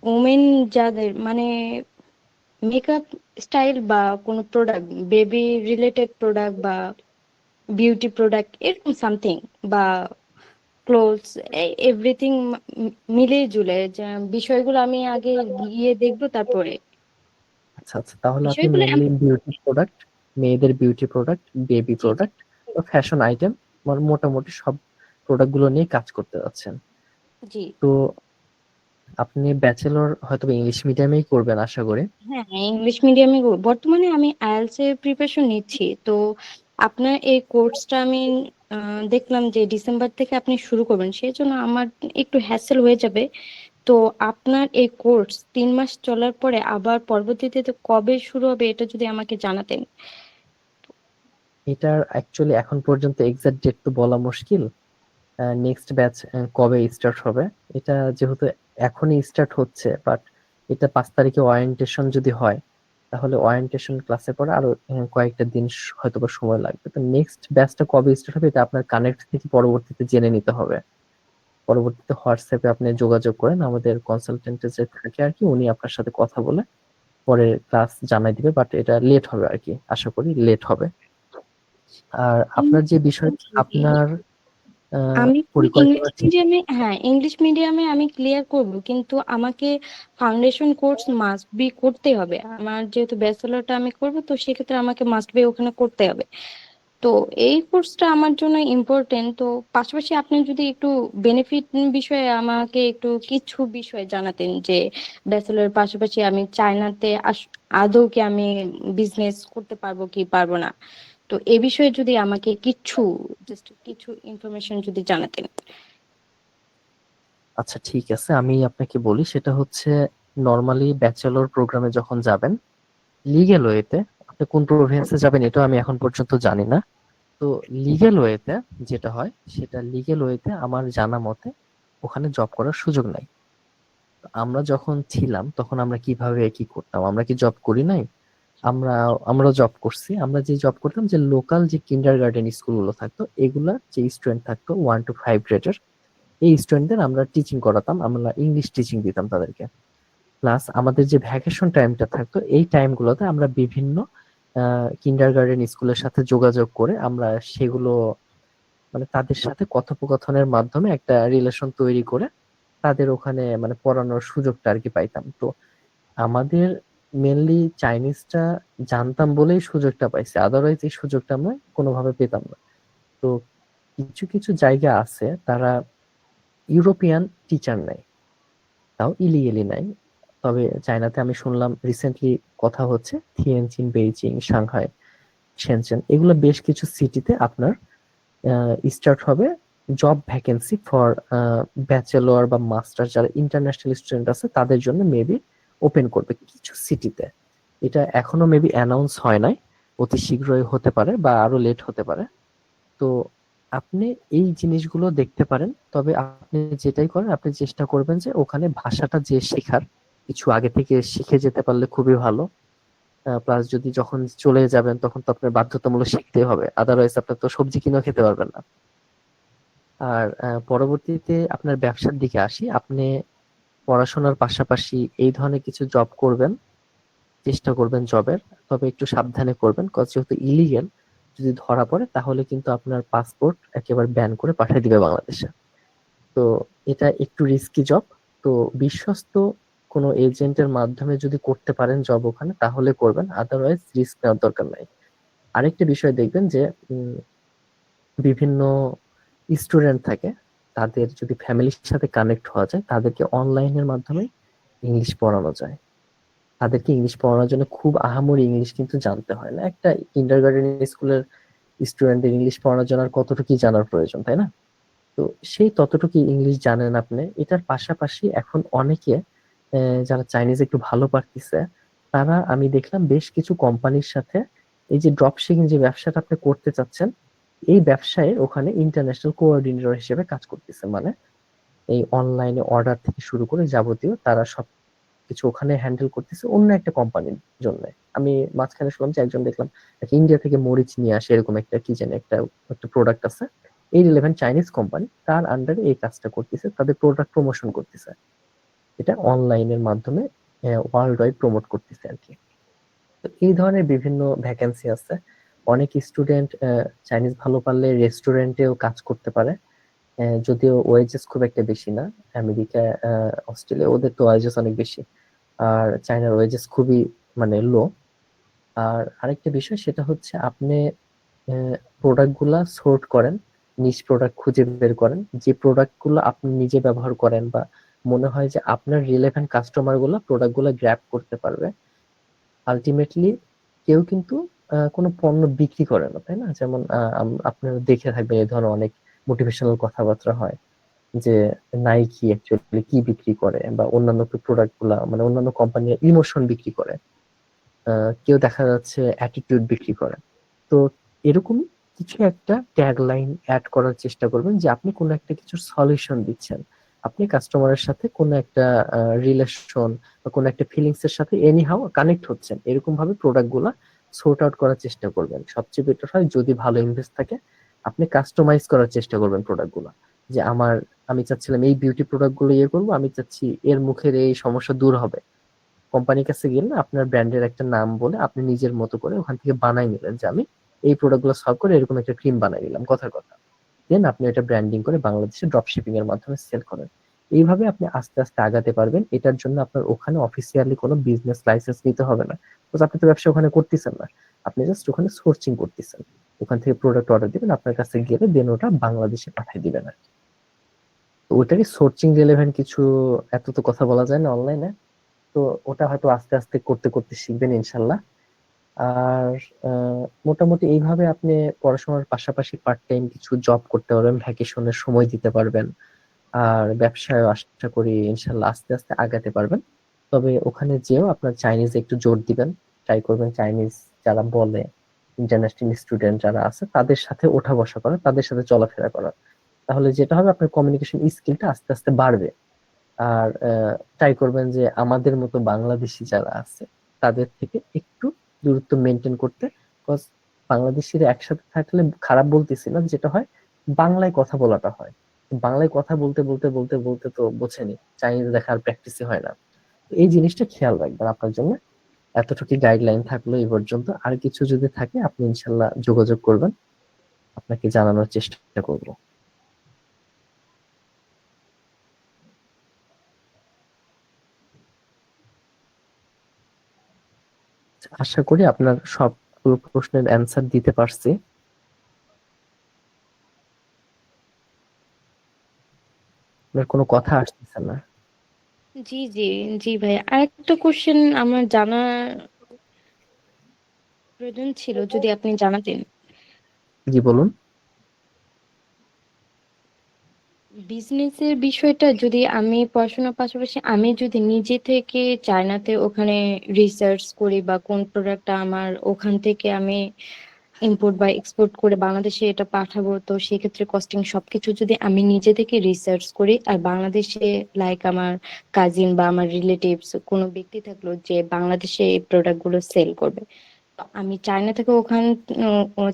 ওমেন যাদের মানে মেকআপ স্টাইল বা কোনো প্রোডাক্ট, বেবি রিলেটেড প্রোডাক্ট বা বিউটি প্রোডাক্ট এরকম সামথিং বা ক্লোথস, এভরিথিং মিলে জুলে যে বিষয়গুলো আমি আগে গিয়ে দেখবো, তারপরে আচ্ছা আচ্ছা, তাহলে আপনি বিষয়গুলো মেইনলি বিউটি প্রোডাক্ট, মেয়েদের বিউটি প্রোডাক্ট, বেবি জি জি প্রোডাক্ট বা ফ্যাশন আইটেম, মোটামুটি সব প্রোডাক্ট গুলো নিয়ে কাজ করতে যাচ্ছেন। জি। তো আপনি ব্যাচেলর হয়তো ইংলিশ মিডিয়ামেই করবেন আশা করি। হ্যাঁ, ইংলিশ মিডিয়ামে বর্তমানে আমি আইএলটিএস এর প্রিপারেশন নিচ্ছি। তো আপনার এই কোর্সটা আমি দেখলাম যে ডিসেম্বর থেকে আপনি শুরু করবেন, সেই জন্য আমার একটু হ্যাসেল হয়ে যাবে। তো আপনার এই কোর্স 3 মাস চলার পরে আবার পরবর্তীতে তো কবে শুরু হবে এটা যদি আমাকে জানাতেন। এটার অ্যাকচুয়ালি এখন পর্যন্ত এক্সাক্ট ডেট তো বলা মুশকিল। নেক্সট ব্যাচ কবে স্টার্ট হবে এটা যেহেতু এখনই স্টার্ট হচ্ছে, বাট এটা 5 তারিখে ওরিয়েন্টেশন যদি হয় তাহলে ওরিয়েন্টেশন ক্লাসের পরে আরো কয়েকটা দিন হয়তোবা সময় লাগবে। তো নেক্সট ব্যাচটা কবে স্টার্ট হবে এটা আপনার কানেক্ট থেকে পরবর্তীতে জেনে নিতে হবে। পরবর্তীতে হোয়াটসঅ্যাপে আপনি যোগাযোগ করেন, আমাদের কনসালটেন্ট যে থাকে আর কি উনি আপনার সাথে কথা বলে পরে ক্লাস জানাই দিবে, বাট এটা লেট হবে আর কি, আশা করি লেট হবে। আর আপনার যে বিষয় জি। আপনার আমি পরিকল্পনা ইংলিশ ঠিক। মিডিয়ামে, হ্যাঁ ইংলিশ মিডিয়ামে আমি ক্লিয়ার করব, কিন্তু আমাকে ফাউন্ডেশন কোর্স মাস্ট বি করতে হবে। আমার যেহেতু ব্যাচেলরটা আমি করব, তো সেক্ষেত্রে আমাকে মাস্ট বি ওখানে করতে হবে। তো এই কোর্সটা আমার জন্য ইম্পর্টেন্ট। তো পাশাপাশি আপনি যদি একটু বেনিফিট বিষয়ে আমাকে একটু কিছু বিষয় জানাতেন, যে ব্যাচেলর পাশাপাশি আমি চায়নাতে আদৌ কি আমি বিজনেস করতে পারবো কি পারবো না। তো এ বিষয়ে যদি আমাকে কিছু জাস্ট কিছু ইনফরমেশন যদি জানাতেন। আচ্ছা ঠিক আছে, আমি আপনাকে বলি। সেটা হচ্ছে নর্মালি ব্যাচেলর প্রোগ্রামে যখন যাবেন লিগ্যাল ওয়েতে, আপনি কোন প্রভিন্সে যাবেন এটা আমি এখন পর্যন্ত জানি না। তো লিগ্যাল ওয়েতে যেটা হয় সেটা লিগ্যাল ওয়েতে আমার জানা মতে ওখানে জব করার সুযোগ নাই। তো আমরা যখন ছিলাম তখন আমরা কিভাবে কি করতাম, আমরা কি জব করি নাই? আমরা আমরা জব করছি। আমরা যে জব করতাম যে লোকাল যে কিন্ডারগার্টেন স্কুলগুলো থাকতো এগুলা যে স্টুডেন্ট থাকতো 1 to 5 গ্রেডের, এই স্টুডেন্টদের আমরা টিচিং করাতাম, আমরা ইংলিশ টিচিং দিতাম তাদেরকে। প্লাস আমাদের যে ভ্যাকেশন টাইমটা থাকতো এই টাইমগুলোতে আমরা বিভিন্ন কিন্ডারগার্টেন স্কুলের সাথে যোগাযোগ করে আমরা সেগুলো মানে তাদের সাথে কথোপকথনের মাধ্যমে একটা রিলেশন তৈরি করে তাদের ওখানে মানে পড়ানোর সুযোগটা আর কি পাইতাম। তো আমাদের মেনলি চাইনিজটা জানতাম বলেই সুযোগটা পাইছি, আদারওয়াইজ এই সুযোগটা আমরা কোনোভাবে পেতাম না। তো কিছু কিছু জায়গা আছে তারা ইউরোপিয়ান টিচার নেয়, তাও ইলিগেলি নাই। তবে চায়নাতে আমি শুনলাম রিসেন্টলি কথা হচ্ছে থিয়েনচিন, বেইজিং, সাংহাই, শেনচেন এগুলো বেশ কিছু সিটিতে আপনার স্টার্ট হবে জব ভ্যাকেন্সি ফর ব্যাচেলর বা মাস্টার যারা ইন্টারন্যাশনাল স্টুডেন্ট আছে তাদের জন্য মেবি ওপেন করবে কিছু সিটিতে। এটা এখনো মেবি অ্যানাউন্স হয় নাই, অতি শীঘ্রই হতে পারে বা আরো লেট হতে পারে। তো আপনি এই জিনিসগুলো দেখতে পারেন। তবে আপনি যেটাই করেন আপনি চেষ্টা করবেন যে ওখানে ভাষাটা যে শেখার কিছু আগে থেকে শিখে যেতে পারলে খুবই ভালো। প্লাস যদি যখন চলে যাবেন তখন তো আপনার বাধ্যতামূলক শিখতেই হবে, আদারওয়াইজ আপনার তো সবজি কিনেও খেতে পারবেন না। আর পরবর্তীতে আপনার ব্যবসার দিকে আসি। আপনি পড়াশোনার পাশাপাশি এই ধরনের কিছু জব করবেন, চেষ্টা করবেন জবের, তবে একটু সাবধানে করবেন কজ যেহেতু ইলিগেল, যদি ধরা পড়ে তাহলে কিন্তু আপনার পাসপোর্ট একেবারে ব্যান করে পাঠিয়ে দিবে বাংলাদেশে। তো এটা একটু রিস্কি জব। তো বিশ্বস্ত কোনো এজেন্টের মাধ্যমে যদি করতে পারেন জব ওখানে তাহলে করবেন, আদারওয়াইজ রিস্ক নেওয়ার দরকার নাই। আরেকটা বিষয় দেখবেন যে বিভিন্ন স্টুডেন্ট থাকে, তাদের যদি ফ্যামিলির সাথে কানেক্ট হওয়া যায় তাদেরকে অনলাইনের মাধ্যমে ইংলিশ পড়ানো যায়। তাদেরকে ইংলিশ পড়ানোর জন্য খুব আহামরি ইংলিশ কিন্তু জানতে হয় না। একটা কিন্ডারগার্টেন স্কুলের স্টুডেন্টদের ইংলিশ পড়ানোর জন্য আর কতটুকু জানার প্রয়োজন, তাই না? তো সেই ততটুকু ইংলিশ জানেন আপনি। এটার পাশাপাশি এখন অনেকে যারা চাইনিজ একটু ভালো পারতেছে তারা আমি দেখলাম বেশ কিছু কোম্পানির সাথে এই যে ড্রপ শিপিং যে ব্যবসাটা আপনি করতে চাচ্ছেন এই ব্যবসায় ওখানে ইন্টারন্যাশনাল কোঅর্ডিনেটর হিসেবে কাজ করতেছে, মানে এই অনলাইনে অর্ডার থেকে শুরু করে যাবতীয় তারা সবকিছু ওখানে হ্যান্ডেল করতেছে অন্য একটা কোম্পানির জন্য। আমি মাঝখানে শুনলাম যে একজন দেখলাম ইন্ডিয়া থেকে মরিচ নিয়ে আসে, এরকম একটা কি জানি একটা একটা প্রোডাক্ট আছে, এই রিলেভেন্ট চাইনিজ কোম্পানি তার আন্ডারে এই কাজটা করতেছে, তাদের প্রোডাক্ট প্রমোশন করতেছে, এটা অনলাইনের মাধ্যমে ওয়ার্ল্ড ওয়াইড প্রমোট করতেছে আর কি। তো এই ধরনের বিভিন্ন ভ্যাকেন্সি আছে। অনেক স্টুডেন্ট চাইনিজ ভালো পারলে রেস্টুরেন্টেও কাজ করতে পারে, যদিও ওয়েজেস খুব একটা বেশি না। আমেরিকা, অস্ট্রেলিয়া ওদের তো ওয়েজেস অনেক বেশি, আর চায়নার ওয়েজেস খুবই মানে লো। আর আরেকটা বিষয় সেটা হচ্ছে আপনি প্রোডাক্ট গুলা সোর্ট করেন, নিজ প্রোডাক্ট খুঁজে বের করেন, যে প্রোডাক্ট গুলো আপনি নিজে ব্যবহার করেন বা মনে হয় যে আপনার রিলেভেন্ট কাস্টমার গুলা প্রোডাক্ট গুলা গ্র্যাব করতে পারবে। আলটিমেটলি কেউ কিন্তু কোনো পণ্য বিক্রি করে না, তাই না? যেমন আপনারা দেখে থাকবেন এই ধরনের অনেক মোটিভেশনাল কথাবার্তা হয় যে নাইকি অ্যাকচুয়ালি কি বিক্রি করে, বা অন্যান্য প্রোডাক্ট গুলা মানে অন্যান্য কোম্পানি ইমোশন বিক্রি করে, কেউ দেখা যাচ্ছে অ্যাটিটিউড বিক্রি করে। তো এরকম কিছু একটা ট্যাগলাইন অ্যাড করার চেষ্টা করবেন যে আপনি কোনো একটা কিছুর সলিউশন দিচ্ছেন, আপনি কাস্টমারের সাথে কোনো একটা রিলেশন বা কোনো একটা ফিলিংস এর সাথে এনিহাউ কানেক্ট হচ্ছেন, এরকম ভাবে প্রোডাক্ট গুলা সর্ট আউট করার চেষ্টা করবেন। সবচেয়ে বেটার হয় যদি ভালো ইনভেস্ট থাকে আপনি কাস্টমাইজ করার চেষ্টা করবেন প্রোডাক্ট গুলা, যে আমি চাচ্ছিলাম এই বিউটি প্রোডাক্ট গুলো ইয়ে করবো, আমি চাচ্ছি এর মুখের এই সমস্যা দূর হবে। কোম্পানির কাছে গেলে আপনার ব্র্যান্ডের একটা নাম বলে আপনি নিজের মতো করে ওখান থেকে বানাই নিলেন যে আমি এই প্রোডাক্ট গুলো সলভ করে এরকম একটা ক্রিম বানাই নিলাম, কথার কথা। দেন আপনি এটা ব্র্যান্ডিং করে বাংলাদেশে ড্রপ শিপিং এর মাধ্যমে সেল করেন। এইভাবে আপনি আস্তে আস্তে আগাতে পারবেন। এটার জন্য আপনার ওখানে অফিসিয়ালি কোনো বিজনেস লাইসেন্স নিতে হবে না, বিকজ আপনি তো ব্যবসা ওখানে করতেছেন না, আপনি জাস্ট ওখানে সোর্সিং করতেছেন, ওখান থেকে প্রোডাক্ট অর্ডার দিবেন, আপনার কাছে গেলে দেন ওটা বাংলাদেশে পাঠিয়ে দিবেন আর কি। তো ওটারই সোর্সিং রিলেভেন্ট কিছু, এত তো কথা বলা যায় না অনলাইনে, তো ওটা হয়তো আস্তে আস্তে করতে করতে শিখবেন ইনশাল্লাহ। আর মোটামুটি এইভাবে আপনি পড়াশোনার পাশাপাশি পার্ট টাইম কিছু জব করতে পারবেন, ভ্যাকেশনের সময় দিতে পারবেন, আর ব্যবসায় আশা করি ইনশাল্লাহ আস্তে আস্তে আগাতে পারবেন। তবে ওখানে যেও আপনার চাইনিজে একটু জোর দিবেন, ট্রাই করবেন চাইনিজ যারা বলে, ইন্টারন্যাশনাল স্টুডেন্ট যারা আছে তাদের সাথে ওঠা বসা করা, তাদের সাথে চলাফেরা করা, তাহলে যেটা হবে আপনার কমিউনিকেশন স্কিলটা আস্তে আস্তে বাড়বে। আর ট্রাই করবেন যে আমাদের মতো বাংলাদেশি যারা আছে তাদের থেকে একটু দূরত্ব মেনটেন করতে, বিকজ বাংলাদেশিরা একসাথে থাকলে খারাপ বলতেছি না, যেটা হয় বাংলায় কথা বলাটা হয়, বাংলায় কথা বলতে বলতে বলতে বলতে তো বোঝেনি চাইনিজ দেখার প্র্যাকটিসই হয় না। তো এই জিনিসটা খেয়াল রাখবেন আপনার জন্য। এতটুকু গাইডলাইন থাকলো এই পর্যন্ত, আর কিছু যদি থাকে আপনি ইনশাল্লাহ যোগাযোগ করবেন, আপনাকে জানানোর চেষ্টা করবো। আশা করি আপনার সবগুলো প্রশ্নের অ্যান্সার দিতে পারছি। আপনার কোনো কথা আসতেছে না। জি জি জি ভাই, আরেকটা কোশ্চেন আমার জানার প্রয়োজন ছিল, যদি আপনি জানাতেন। জি বলুন। বিজনেসের বিষয়টা যদি আমি পড়াশোনার পাশাপাশি আমি যদি নিজে থেকে চায়নাতে ওখানে রিসার্চ করি, বা কোন প্রোডাক্টটা আমার ওখান থেকে আমি ইম্পোর্ট বা এক্সপোর্ট করে বাংলাদেশে এটা পাঠাবো, তো সেক্ষেত্রে কস্টিং সবকিছু যদি আমি নিজে থেকে রিসার্চ করি, আর বাংলাদেশে লাইক আমার কাজিন বা আমার রিলেটিভস কোনো ব্যক্তি থাকলো যে বাংলাদেশে এই প্রোডাক্ট গুলো সেল করবে, তো আমি চায়না থেকে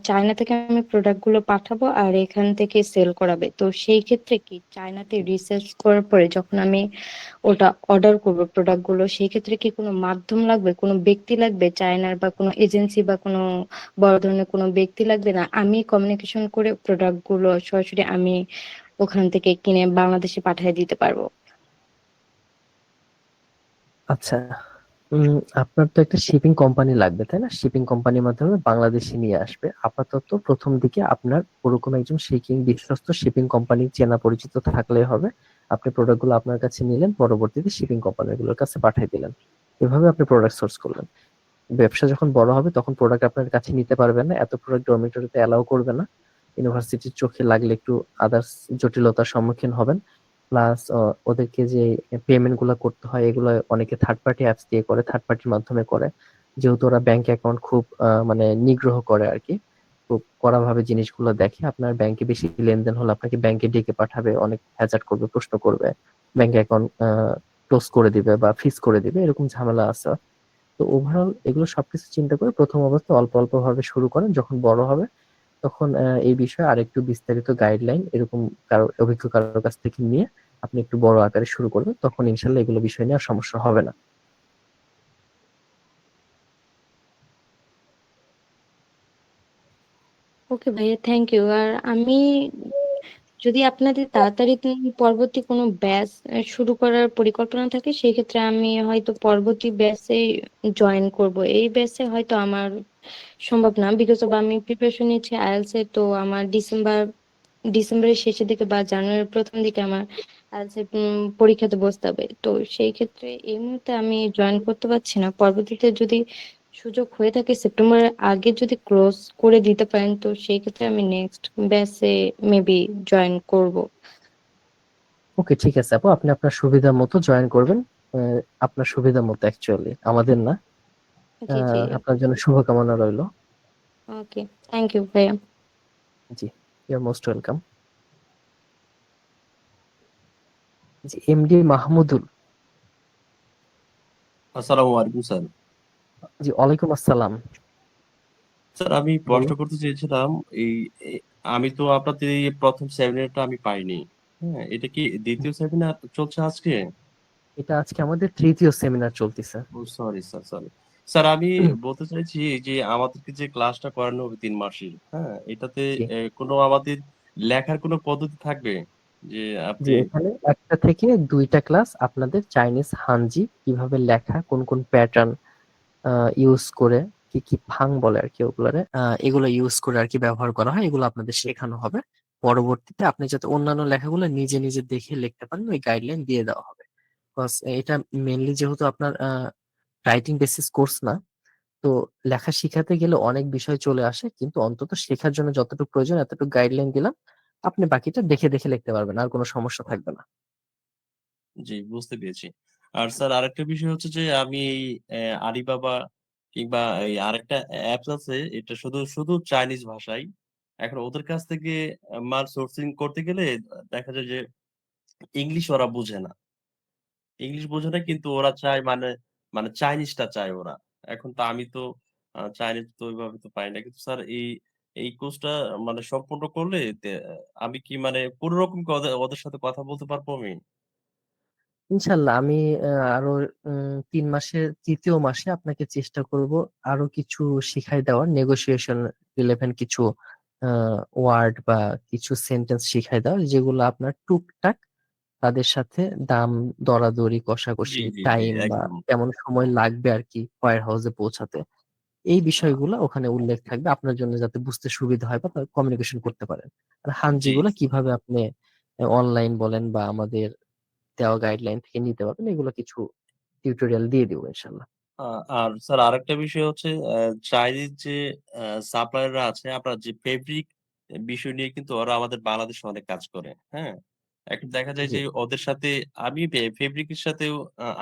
চায়না থেকে আমি প্রোডাক্ট গুলো পাঠাবো আর এখান থেকে সেল করাবে, তো সেই ক্ষেত্রে কি চায়নাতে রিসার্চ করার পরে যখন আমি ওটা অর্ডার করবো প্রোডাক্ট গুলো, সেই ক্ষেত্রে কি কোনো মাধ্যম লাগবে, কোনো ব্যক্তি লাগবে চায়নার, বা কোনো এজেন্সি বা কোনো বড় ধরনের কোনো ব্যক্তি লাগবে, না আমি কমিউনিকেশন করে প্রোডাক্ট গুলো সরাসরি আমি ওখান থেকে কিনে বাংলাদেশে পাঠিয়ে দিতে পারবো? আচ্ছা, আপনার তো একটা শিপিং কোম্পানি লাগবে, তাই না? শিপিং কোম্পানির মাধ্যমে বাংলাদেশে নিয়ে আসবে। আপাতত প্রথম দিকে আপনার ওরকম একজন বিশ্বস্ত শিপিং কোম্পানি চেনা পরিচিত থাকলেই হবে। আপনি প্রোডাক্ট গুলো আপনার কাছে নিলেন, পরবর্তীতে শিপিং কোম্পানিগুলোর কাছে পাঠিয়ে দিলেন, এভাবে আপনি প্রোডাক্ট সোর্স করলেন। ব্যবসা যখন বড় হবে তখন প্রোডাক্ট আপনার কাছে নিতে পারবেন না, এত প্রোডাক্ট ডরমিটরিতে অ্যালাউ করবে না, ইউনিভার্সিটির চোখে লাগলে একটু আদার্স জটিলতার সম্মুখীন হবেন। প্লাস ওদেরকে যে পেমেন্ট গুলো করতে হয় এগুলো অনেকে থার্ড পার্টি অ্যাপস দিয়ে করে, থার্ড পার্টির মাধ্যমে করে, যেহেতু ওরা ব্যাংক অ্যাকাউন্ট খুব মানে নিগ্রহ করে আর কি। তো খুব কড়াভাবে জিনিসগুলো দেখে। আপনার ব্যাংকে বেশি লেনদেন হলে আপনাকে ব্যাংকে ডেকে পাঠাবে, অনেক হ্যাজার্ড করবে, প্রশ্ন করবে, ব্যাংক অ্যাকাউন্ট ক্লোজ করে দিবে বা ফ্রিজ করে দিবে, এরকম ঝামেলা আছে। তো ওভারঅল এগুলো সবকিছু চিন্তা করে প্রথম অবস্থায় অল্প অল্প ভাবে শুরু করেন, যখন বড় হবে তখন এই বিষয়ে আরেকটু বিস্তারিত গাইডলাইন এরকম কারো অভিজ্ঞ কারোর কাছ থেকে নিয়ে আপনি একটু বড় আকারে শুরু করবেন, তখন ইনশাল্লাহ এগুলো বিষয় নিয়ে আর সমস্যা হবে না। ওকে ভাইয়া, থ্যাংক ইউ। আর আমি যদি আপনাদের তাড়াতাড়ি পরবর্তী কোনো ব্যাচ শুরু করার পরিকল্পনা থাকে, সেই ক্ষেত্রে আমি হয়তো পরবর্তী ব্যাচে জয়েন করব। এই ব্যাচে হয়তো আমার সম্ভব না, বিকজ অফ আমি প্রিপারেশন নিচ্ছি আইএলটিএস এর। তো আমার ডিসেম্বরের শেষের দিকে বা জানুয়ারির প্রথম দিকে আমার আইএলটিএস এর পরীক্ষাতে বসতে হবে। তো সেই ক্ষেত্রে এই মুহূর্তে আমি জয়েন করতে পারছি না। পরবর্তীতে যদি সুযোগ হয়ে থাকে সেপ্টেম্বরের আগে যদি ক্লোজ করে দিতে পারেন, তো সেই ক্ষেত্রে আমি নেক্সট ব্যাচে মেবি জয়েন করব। ওকে, ঠিক আছে আপু, আপনি আপনার সুবিধা মতো জয়েন করবেন। আপনার সুবিধা মতো, অ্যাকচুয়ালি আমাদের না। জি জি। আপনার জন্য শুভকামনা রইলো। ওকে, থ্যাংক ইউ ভাইয়া। জি, ইউ আর মোস্ট ওয়েলকাম। জি, এমডি মাহমুদুল। আসসালামু আলাইকুম স্যার। জি, ওয়ালাইকুম আসসালাম। স্যার আমি প্রশ্ন বলুন। করতে চেয়েছিলাম, এই আমি তো আপনাদের এই প্রথম সেমিনারটা আমি পাইনি। হ্যাঁ, এটা কি দ্বিতীয় সেমিনার চলছে আজকে? এটা আজকে আমাদের তৃতীয় সেমিনার চলতেছে। ও সরি স্যার, সরি স্যার। আমি বলতে চাইছি এই যে আমাদেরকে যে ক্লাসটা করানো হবে 3 মাসের, হ্যাঁ, এটাতে জি কোনো আমাদের লেখার কোনো পদ্ধতি থাকবে যে জি, আপনি? এখানে একটা থেকে দুইটা ক্লাস আপনাদের চাইনিজ হানজি কিভাবে লেখা, কোন কোন প্যাটার্ন ইউজ করে, কি কি ফাং বলে আর কি ওগুলারে, এগুলো ইউজ করে আর কি ব্যবহার করা হয়, এগুলো আপনাদের শেখানো হবে। পরবর্তীতে আপনি যাতে অন্যান্য লেখাগুলো নিজে নিজে দেখে লিখতে পারেন, ওই গাইডলাইন দিয়ে দেওয়া হবে। Because এটা মেনলি যেহেতু আপনার রাইটিং বেসিস কোর্স না, তো লেখা শিখাতে গেলে অনেক বিষয় চলে আসে, কিন্তু অন্তত শেখার জন্য যতটুকু প্রয়োজন এতটুকু গাইডলাইন দিলাম, আপনি বাকিটা দেখে দেখে লিখতে পারবেন, আর কোনো সমস্যা থাকবে না। জি, বুঝতে পেরেছি। আর স্যার আরেকটা বিষয় হচ্ছে যে আমি এই আলিবাবা কিংবা এই আরেকটা অ্যাপস আছে, এটা শুধু, শুধু চাইনিজ ভাষায়। এখন ওদের কাছ থেকে মাল সোর্সিং করতে গেলে দেখা যায় যে ইংলিশ ওরা বুঝে না। ইংলিশ বোঝে না, কিন্তু ওরা চায় মানে, মানে চাইনিজটা চায় ওরা। এখন তো আমি তো চাইনিজ তো ওইভাবে তো পারি না। কিন্তু স্যার এই কোর্সটা মানে সম্পূর্ণ করলে আমি কি মানে কোনরকম কি ওদের ওদের সাথে কথা বলতে পারবো আমি? ইনশাল্লাহ আমি আরো 3 মাসের তৃতীয় মাসে আপনাকে চেষ্টা করব আরো কিছু শিখাই দেওয়ার, নেগোসিয়েশন রিলেভেন্ট কিছু ওয়ার্ড বা কিছু সেন্টেন্স শিখাই দেওয়ার, যেগুলো আপনার টুকটাক তাদের সাথে দাম দরাদরি, জি, কষাকষি, জি, জি, টাইম বা একদম। কেমন সময় লাগবে আর কি ওয়্যার হাউসে পৌঁছাতে, এই আ বিষয়গুলো ওখানে উল্লেখ থাকবে আপনার জন্য, যাতে বুঝতে সুবিধা হয় বা কমিউনিকেশন করতে পারেন। আর জি। হানজিগুলো কিভাবে আপনি অনলাইন বলেন বা আমাদের দেওয়া গাইডলাইন থেকে নিতে পারবেন, এগুলো কিছু টিউটোরিয়াল দিয়ে দিব ইনশাল্লাহ। আ আর স্যার আরেকটা বিষয় হচ্ছে চাইনিজ যে আ সাপ্লায়াররা আছে, আপনার যে ফেব্রিক বিষয় নিয়ে কিন্তু ওরা আমাদের বাংলাদেশে অনেক কাজ করে। হ্যাঁ? এখন দেখা যায় জি যে ওদের সাথে আমি ফেব্রিকের সাথেও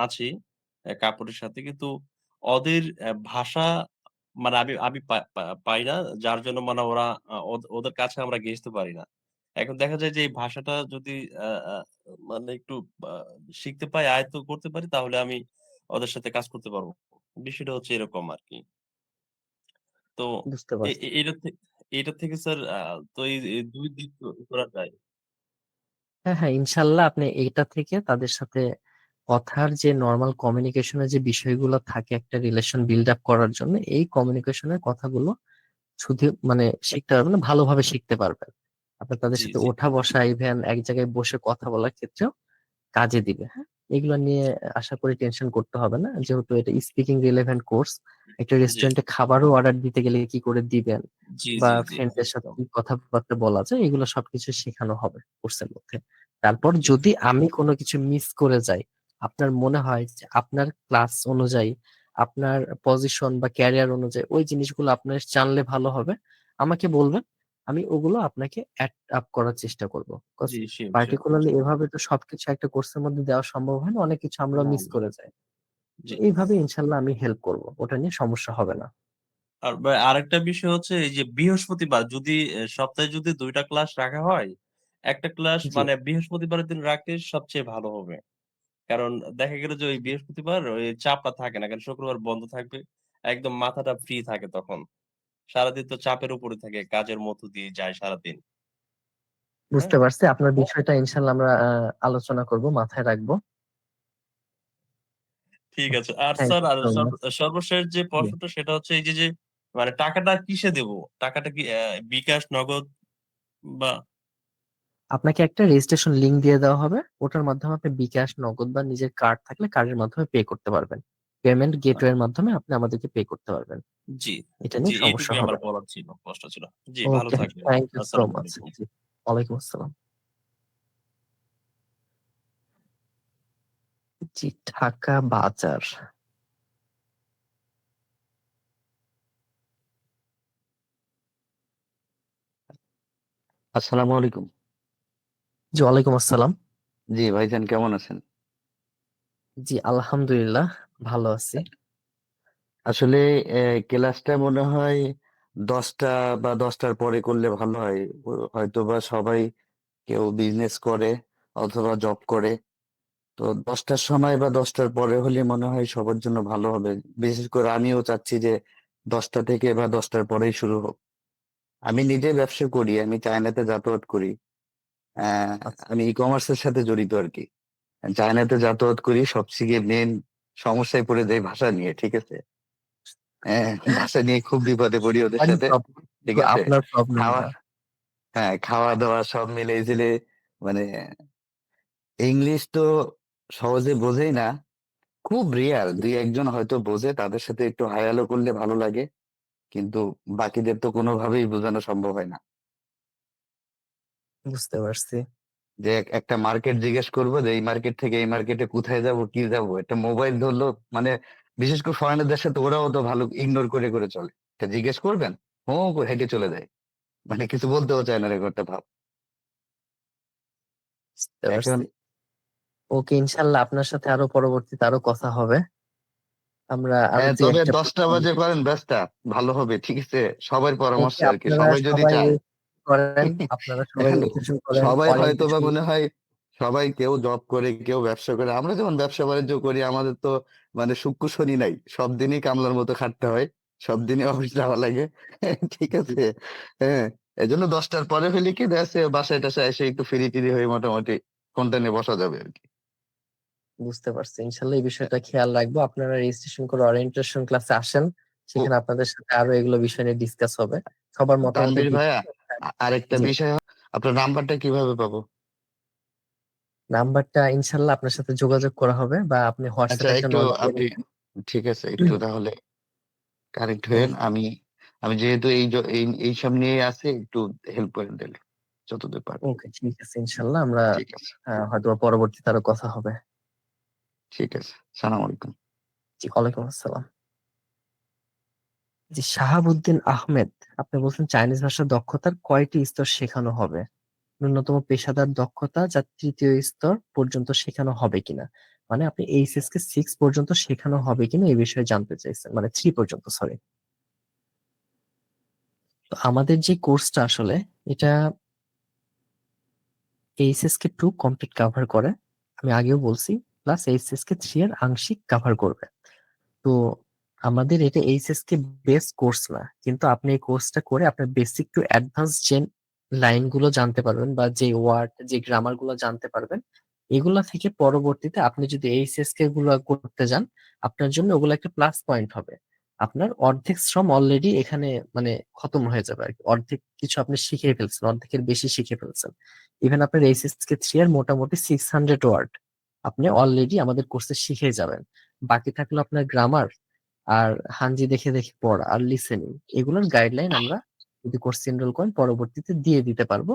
আছি, কাপড়ের সাথে। কিন্তু ওদের ভাষা মানে আমি আমি পা পা পাই না। যার জন্য মানে ওরা ওদের কাছে আমরা ঘেঁষতে পারি না। এখন দেখা যায় যে এই ভাষাটা যদি আ আ মানে একটু আ শিখতে পাই, আয়ত্ত করতে পারি, তাহলে আমি ওদের সাথে কাজ করতে পারবো। বিষয়টা হচ্ছে এরকম আরকি। তো বুঝতে এ পারছি। এ এটা থেকে স্যার তো এই ২ দিক করা যায়। হ্যাঁ হ্যাঁ, ইনশাল্লাহ আপনি এইটা থেকে তাদের সাথে কথার যে নর্মাল কমিউনিকেশনের যে বিষয়গুলো থাকে একটা রিলেশন বিল্ড আপ করার জন্য, এই কমিউনিকেশনের কথাগুলো শুধু মানে শিখতে পারবেন না, ভালোভাবে শিখতে পারবেন। আপনি তাদের জি, সাথে জি। ওঠা বসা, ইভেন এক জায়গায় বসে কথা বলার ক্ষেত্রেও কাজে দিবে। হ্যাঁ? এগুলো নিয়ে আশা করি টেনশন করতে হবে না। যেহেতু এটা স্পিকিং রিলেভেন্ট কোর্স, একটা জি, রেস্টুরেন্টে খাবারও অর্ডার দিতে গেলে কি করে দিবেন জি, বা জি, জি। ফ্রেন্ডদের সাথে একদম। কি কথাবার্তা বলা যায়, এগুলো সবকিছু শেখানো হবে কোর্সের মধ্যে। তারপর জি, যদি আমি কোনো কিছু মিস করে যাই, আপনার মনে হয় যে আপনার ক্লাস অনুযায়ী, আপনার পজিশন বা ক্যারিয়ার অনুযায়ী ওই জিনিসগুলো আপনার জানলে ভালো হবে, আমাকে বলবেন। আমি ওগুলো আপনাকে অ্যাড আপ করার চেষ্টা করব। জি, শিওর, শিওর। পার্টিকুলারলি এভাবে তো সবকিছু একটা কোর্সের মধ্যে দেওয়া সম্ভব হয় না। অনেক কিছু আমরা না, মিস না। করে যাই। তো জি। এইভাবে ইনশাআল্লাহ আমি হেল্প করব। ওটা নিয়ে সমস্যা হবে না। আর আরেকটা বিষয় হচ্ছে এই যে বৃহস্পতিবার যদি সপ্তাহে যদি ২ টা ক্লাস রাখা হয়, একটা ক্লাস জি, মানে বৃহস্পতিবারের দিন রাখলে সবচেয়ে ভালো হবে। কারণ দেখা গেল যে ওই বৃহস্পতিবার ওই চাপটা থাকে না। কারণ শুক্রবার বন্ধ থাকবে। একদম মাথাটা ফ্রি থাকে তখন। সারাদিন তো চাপের উপরে থাকে। কাজের মধ্য দিয়ে যায় সারাদিন। হ্যাঁ? বুঝতে পারছি। আপনার বিষয়টা ইনশাআল্লাহ আমরা আলোচনা করব, মাথায় রাখবো। ঠিক আছে। আর থ্যাংক স্যার ইউ আর সো মাচ। সর্বশেষ যে জি। প্রশ্নটা সেটা হচ্ছে এই যে মানে টাকাটা কিসে দেব? টাকাটা কি বিকাশ, নগদ বা আপনাকে একটা রেজিস্ট্রেশন লিংক দিয়ে দেওয়া হবে। ওটার মাধ্যমে আপনি বিকাশ, নগদ বা নিজের কার্ড থাকলে কার্ডের মাধ্যমে পে করতে পারবেন। পেমেন্ট গেটওয়ে এর মাধ্যমে আপনি আমাদেরকে পে করতে পারবেন। জি, এটা জি নিয়ে সমস্যা এইটুকুই আমার হবে না। বলার ছিল, কষ্ট ছিল। জি, ভালো ওকে, থাকবেন। থ্যাংক ইউ সো আসসালামু মাচ। আলাইকুম। জি, ওয়ালাইকুম আসসালাম। জি, ঢাকা বাজার। আসসালামু আলাইকুম। জি, ওয়ালাইকুম আসসালাম। জি ভাইজান কেমন আছেন? জি, আলহামদুলিল্লাহ ভালো আছি। আসলে ক্লাসটা মনে হয় ১০টা বা ১০টার পরে করলে ভালো হয়। হয়তোবা সবাই কেউ বিজনেস করে অথবা জব করে। তো ১০টার সময় বা ১০টার পরে হলে মনে হয় সবার জন্য ভালো হবে। বিশেষ করে আমিও চাচ্ছি যে ১০টা থেকে বা ১০টার পরেই শুরু হোক। আমি নিজে ব্যবসা করি। আমি চায়নাতে যাতায়াত করি। অ্যা আচ্ছা, আমি ই-কমার্সের সাথে জড়িত আরকি। চায়নাতে যাতায়াত করি সবথেকে মেইন সমস্যায় পড়ে যাই ভাষা নিয়ে, ঠিক আছে? হ্যাঁ, ভাষা নিয়ে খুব বিপদে পড়ি ওদের সবারই সাথে। প্রবলেম, ঠিক শুধু আছে? আপনার প্রবলেম খাওয়া না। হ্যাঁ, খাওয়া-দাওয়া সব মিলেই-ঝিলে মানে ইংলিশ তো সহজে বোঝেই না। খুব রেয়ার জি, ২-১ জন হয়তো বোঝে, তাদের সাথে একটু হাই হ্যালো করলে ভালো লাগে। কিন্তু বাকিদের তো কোনোভাবেই বোঝানো সম্ভব হয় না। বুঝতে পারছি। যে একটা মার্কেট জিজ্ঞেস করব যে এই মার্কেট থেকে এই মার্কেটে কোথায় যাব, কি যাব? একটা মোবাইল ধরলো মানে বিশেষ করে ফরেনারদের সাথে ওরাও তো ভালো ইগনোর করে চলে। তা জিজ্ঞেস করবেন? হু, করে হেঁটে চলে যায়। মানে কিছু বলতেও চায় না এরকম একটা ভাব। বুঝতে এখন পারছি। ওকে, ইনশাআল্লাহ আপনার সাথে আরো পরবর্তীতে আরো কথা হবে। আমরা আরো হ্যাঁ, দুই তবে একটা ১০টা প্রশ্ন। বাজে করেন ব্যাচটা ভালো হবে। ঠিক আছে? সবার পরামর্শ ওকে, আরকি। আপনারা সবাই যদি সবাই চায়। করেন, আপনারা সবাই এখন রেজিস্ট্রেশন করেন, সবাই হয়তোবা ওরিয়েন্টেশন। মনে হয় সবাই কেউ জব করে, কেউ ব্যবসা করে। আমরা যেমন ব্যবসা-বাণিজ্য করি আমাদের তো মানে শুক্র শনি নাই। সব দিনই কামলার মতো খাটতে হয়। সব দিনই অফিস যাওয়া লাগে। ঠিক জি, আছে? হ্যাঁ, এজন্য ১০টার পরে হইলে কি দেখা যাচ্ছে বাসায়-টাসায় এসে একটু ফ্রি-ট্রি হয়ে মোটামুটি ফোনটা নিয়ে বসা যাবে আরকি। বুঝতে পারছি। ইনশাআল্লাহ এই বিষয়টা খেয়াল রাখবো। আপনারা রেজিস্ট্রেশন করে ওরিয়েন্টেশন ক্লাসে আসেন। ও সেখানে আপনাদের সাথে আরো এগুলো বিষয় নিয়ে ডিসকাস হবে। সবার মতামতের তানভীর ভাইয়া ভিত্তিতে আরেকটা জি, বিষয় আপনার নাম্বারটা কিভাবে পাবো? নাম্বারটা ইনশাআল্লাহ আপনার সাথে যোগাযোগ করা হবে বা আপনি আচ্ছা হোয়াটসঅ্যাপে একটা একটু নক দিয়ে আপনি নিবেন। ঠিক আছে একটু তাহলে কারেক্ট হয়েন। হুম, আমি যেহেতু এইসব নিয়ে আছি একটু হেল্প করেন তাইলে যতদূর পারেন। ওকে, ঠিক আছে। ইনশাআল্লাহ আমরা ঠিক আছে, হয়তোবা পরবর্তীতে আরো কথা হবে। ঠিক আছে। সালাম আলাইকুম। জি, ওয়ালাইকুম আসসালাম। জি, শাহাবুদ্দিন আহমেদ, আপনি বলছেন চাইনিজ ভাষার দক্ষতার কয়টি স্তর শেখানো হবে? ন্যূনতম পেশাদার দক্ষতা যা ৩য় স্তর পর্যন্ত শেখানো হবে কিনা? মানে আপনি এইচএস কে 6 পর্যন্ত শেখানো হবে কিনা এই বিষয়ে জানতে চাইছেন। মানে 3 পর্যন্ত, সরি। তো আমাদের যে কোর্সটা আসলে এটা এইচএস কে 2 কমপ্লিট কভার করে। আমি আগেও বলছি। প্লাস এইচএস কে 3 এর আংশিক কভার করবে। তো আমাদের এটা এইচএসকে বেস কোর্স না, কিন্তু আপনি এই কোর্সটা করে আপনার বেসিক টু অ্যাডভান্স যে লাইন গুলো জানতে পারবেন বা যে ওয়ার্ড যে গ্রামার গুলো জানতে পারবেন, এগুলা থেকে পরবর্তীতে আপনি যদি এইচএসকে গুলো করতে যান, আপনার জন্য ওগুলো একটা প্লাস পয়েন্ট হবে। আপনার অর্ধেক শ্রম অলরেডি এখানে মানে খতম হয়ে যাবে আর কি। অর্ধেক কিছু আপনি শিখে ফেলছেন, অর্ধেকের বেশি শিখে ফেলছেন। ইভেন আপনার এইচএসকে 3 এর মোটামুটি 600 ওয়ার্ড আপনি অলরেডি আমাদের কোর্সে শিখে যাবেন। বাকি থাকলো আপনার গ্রামার আর হাঞ্জি দেখে দেখে পড়া আর লিসেনিং। এগুলোর গাইডলাইন আমরা যদি কোর্স এনরোল করেন পরবর্তীতে দিয়ে দিতে পারবো,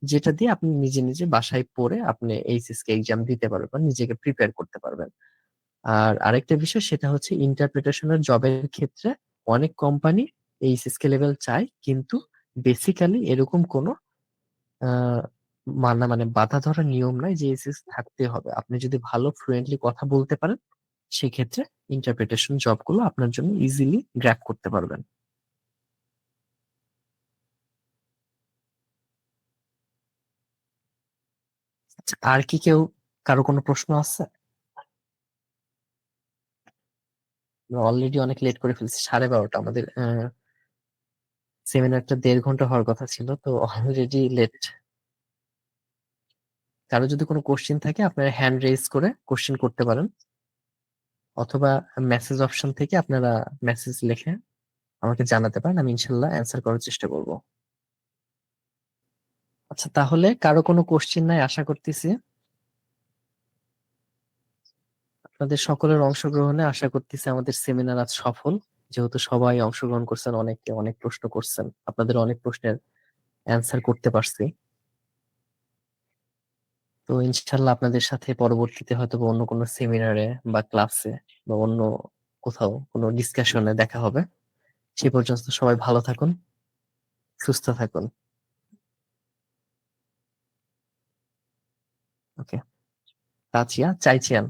যেটা দিয়ে আপনি নিজে নিজে বাসায় পড়ে আপনি এইচএস কে এক্সাম দিতে পারবেন, নিজেকে প্রিপেয়ার করতে পারবেন। আর আরেকটা বিষয় সেটা হচ্ছে ইন্টারপ্রিটেশনের জবের ক্ষেত্রে অনেক কোম্পানি এইচএস কে লেভেল চায়, কিন্তু বেসিক্যালি এরকম কোনো আহ মানে বাধা ধরা নিয়ম নাই যে এইচএস থাকতে হবে। আপনি যদি ভালো ফ্লুয়েন্টলি কথা বলতে পারেন, সেক্ষেত্রে ইন্টারপ্রিটেশন জবগুলো আপনার জন্য ইজিলি গ্র্যাব করতে পারবেন। আচ্ছা, আর কি কেউ কারো কোনো প্রশ্ন আছে? অলরেডি অনেক লেট করে ফেলছি, 12:30 আমাদের সেমিনারটা 1.5 ঘন্টা হওয়ার কথা ছিল, তো অলরেডি লেট। কারো যদি কোনো কোশ্চেন থাকে আপনারা হ্যান্ড রেজ করে কোশ্চেন করতে পারেন, অথবা মেসেজ অপশন থেকে আপনারা মেসেজ লিখে আমাকে জানাতে পারেন, আমি ইনশাল্লাহ অ্যান্সার করার চেষ্টা করব। আচ্ছা, তাহলে কারো কোনো কোশ্চেন নাই আশা করতেছি। আপনাদের সকলের অংশগ্রহণে আশা করতেছি আমাদের সেমিনার আজ সফল, যেহেতু সবাই অংশগ্রহণ করছেন, অনেকে অনেক প্রশ্ন করছেন, আপনাদের অনেক প্রশ্নের অ্যান্সার করতে পারছি। তো ইনশাল্লাহ আপনাদের সাথে পরবর্তীতে হয়তো বা অন্য কোনো সেমিনারে বা ক্লাসে বা অন্য কোথাও কোনো ডিসকাশনে দেখা হবে। সে পর্যন্ত সবাই ভালো থাকুন, সুস্থ থাকুন। ওকে, তাচিয়া চাইচিয়ান।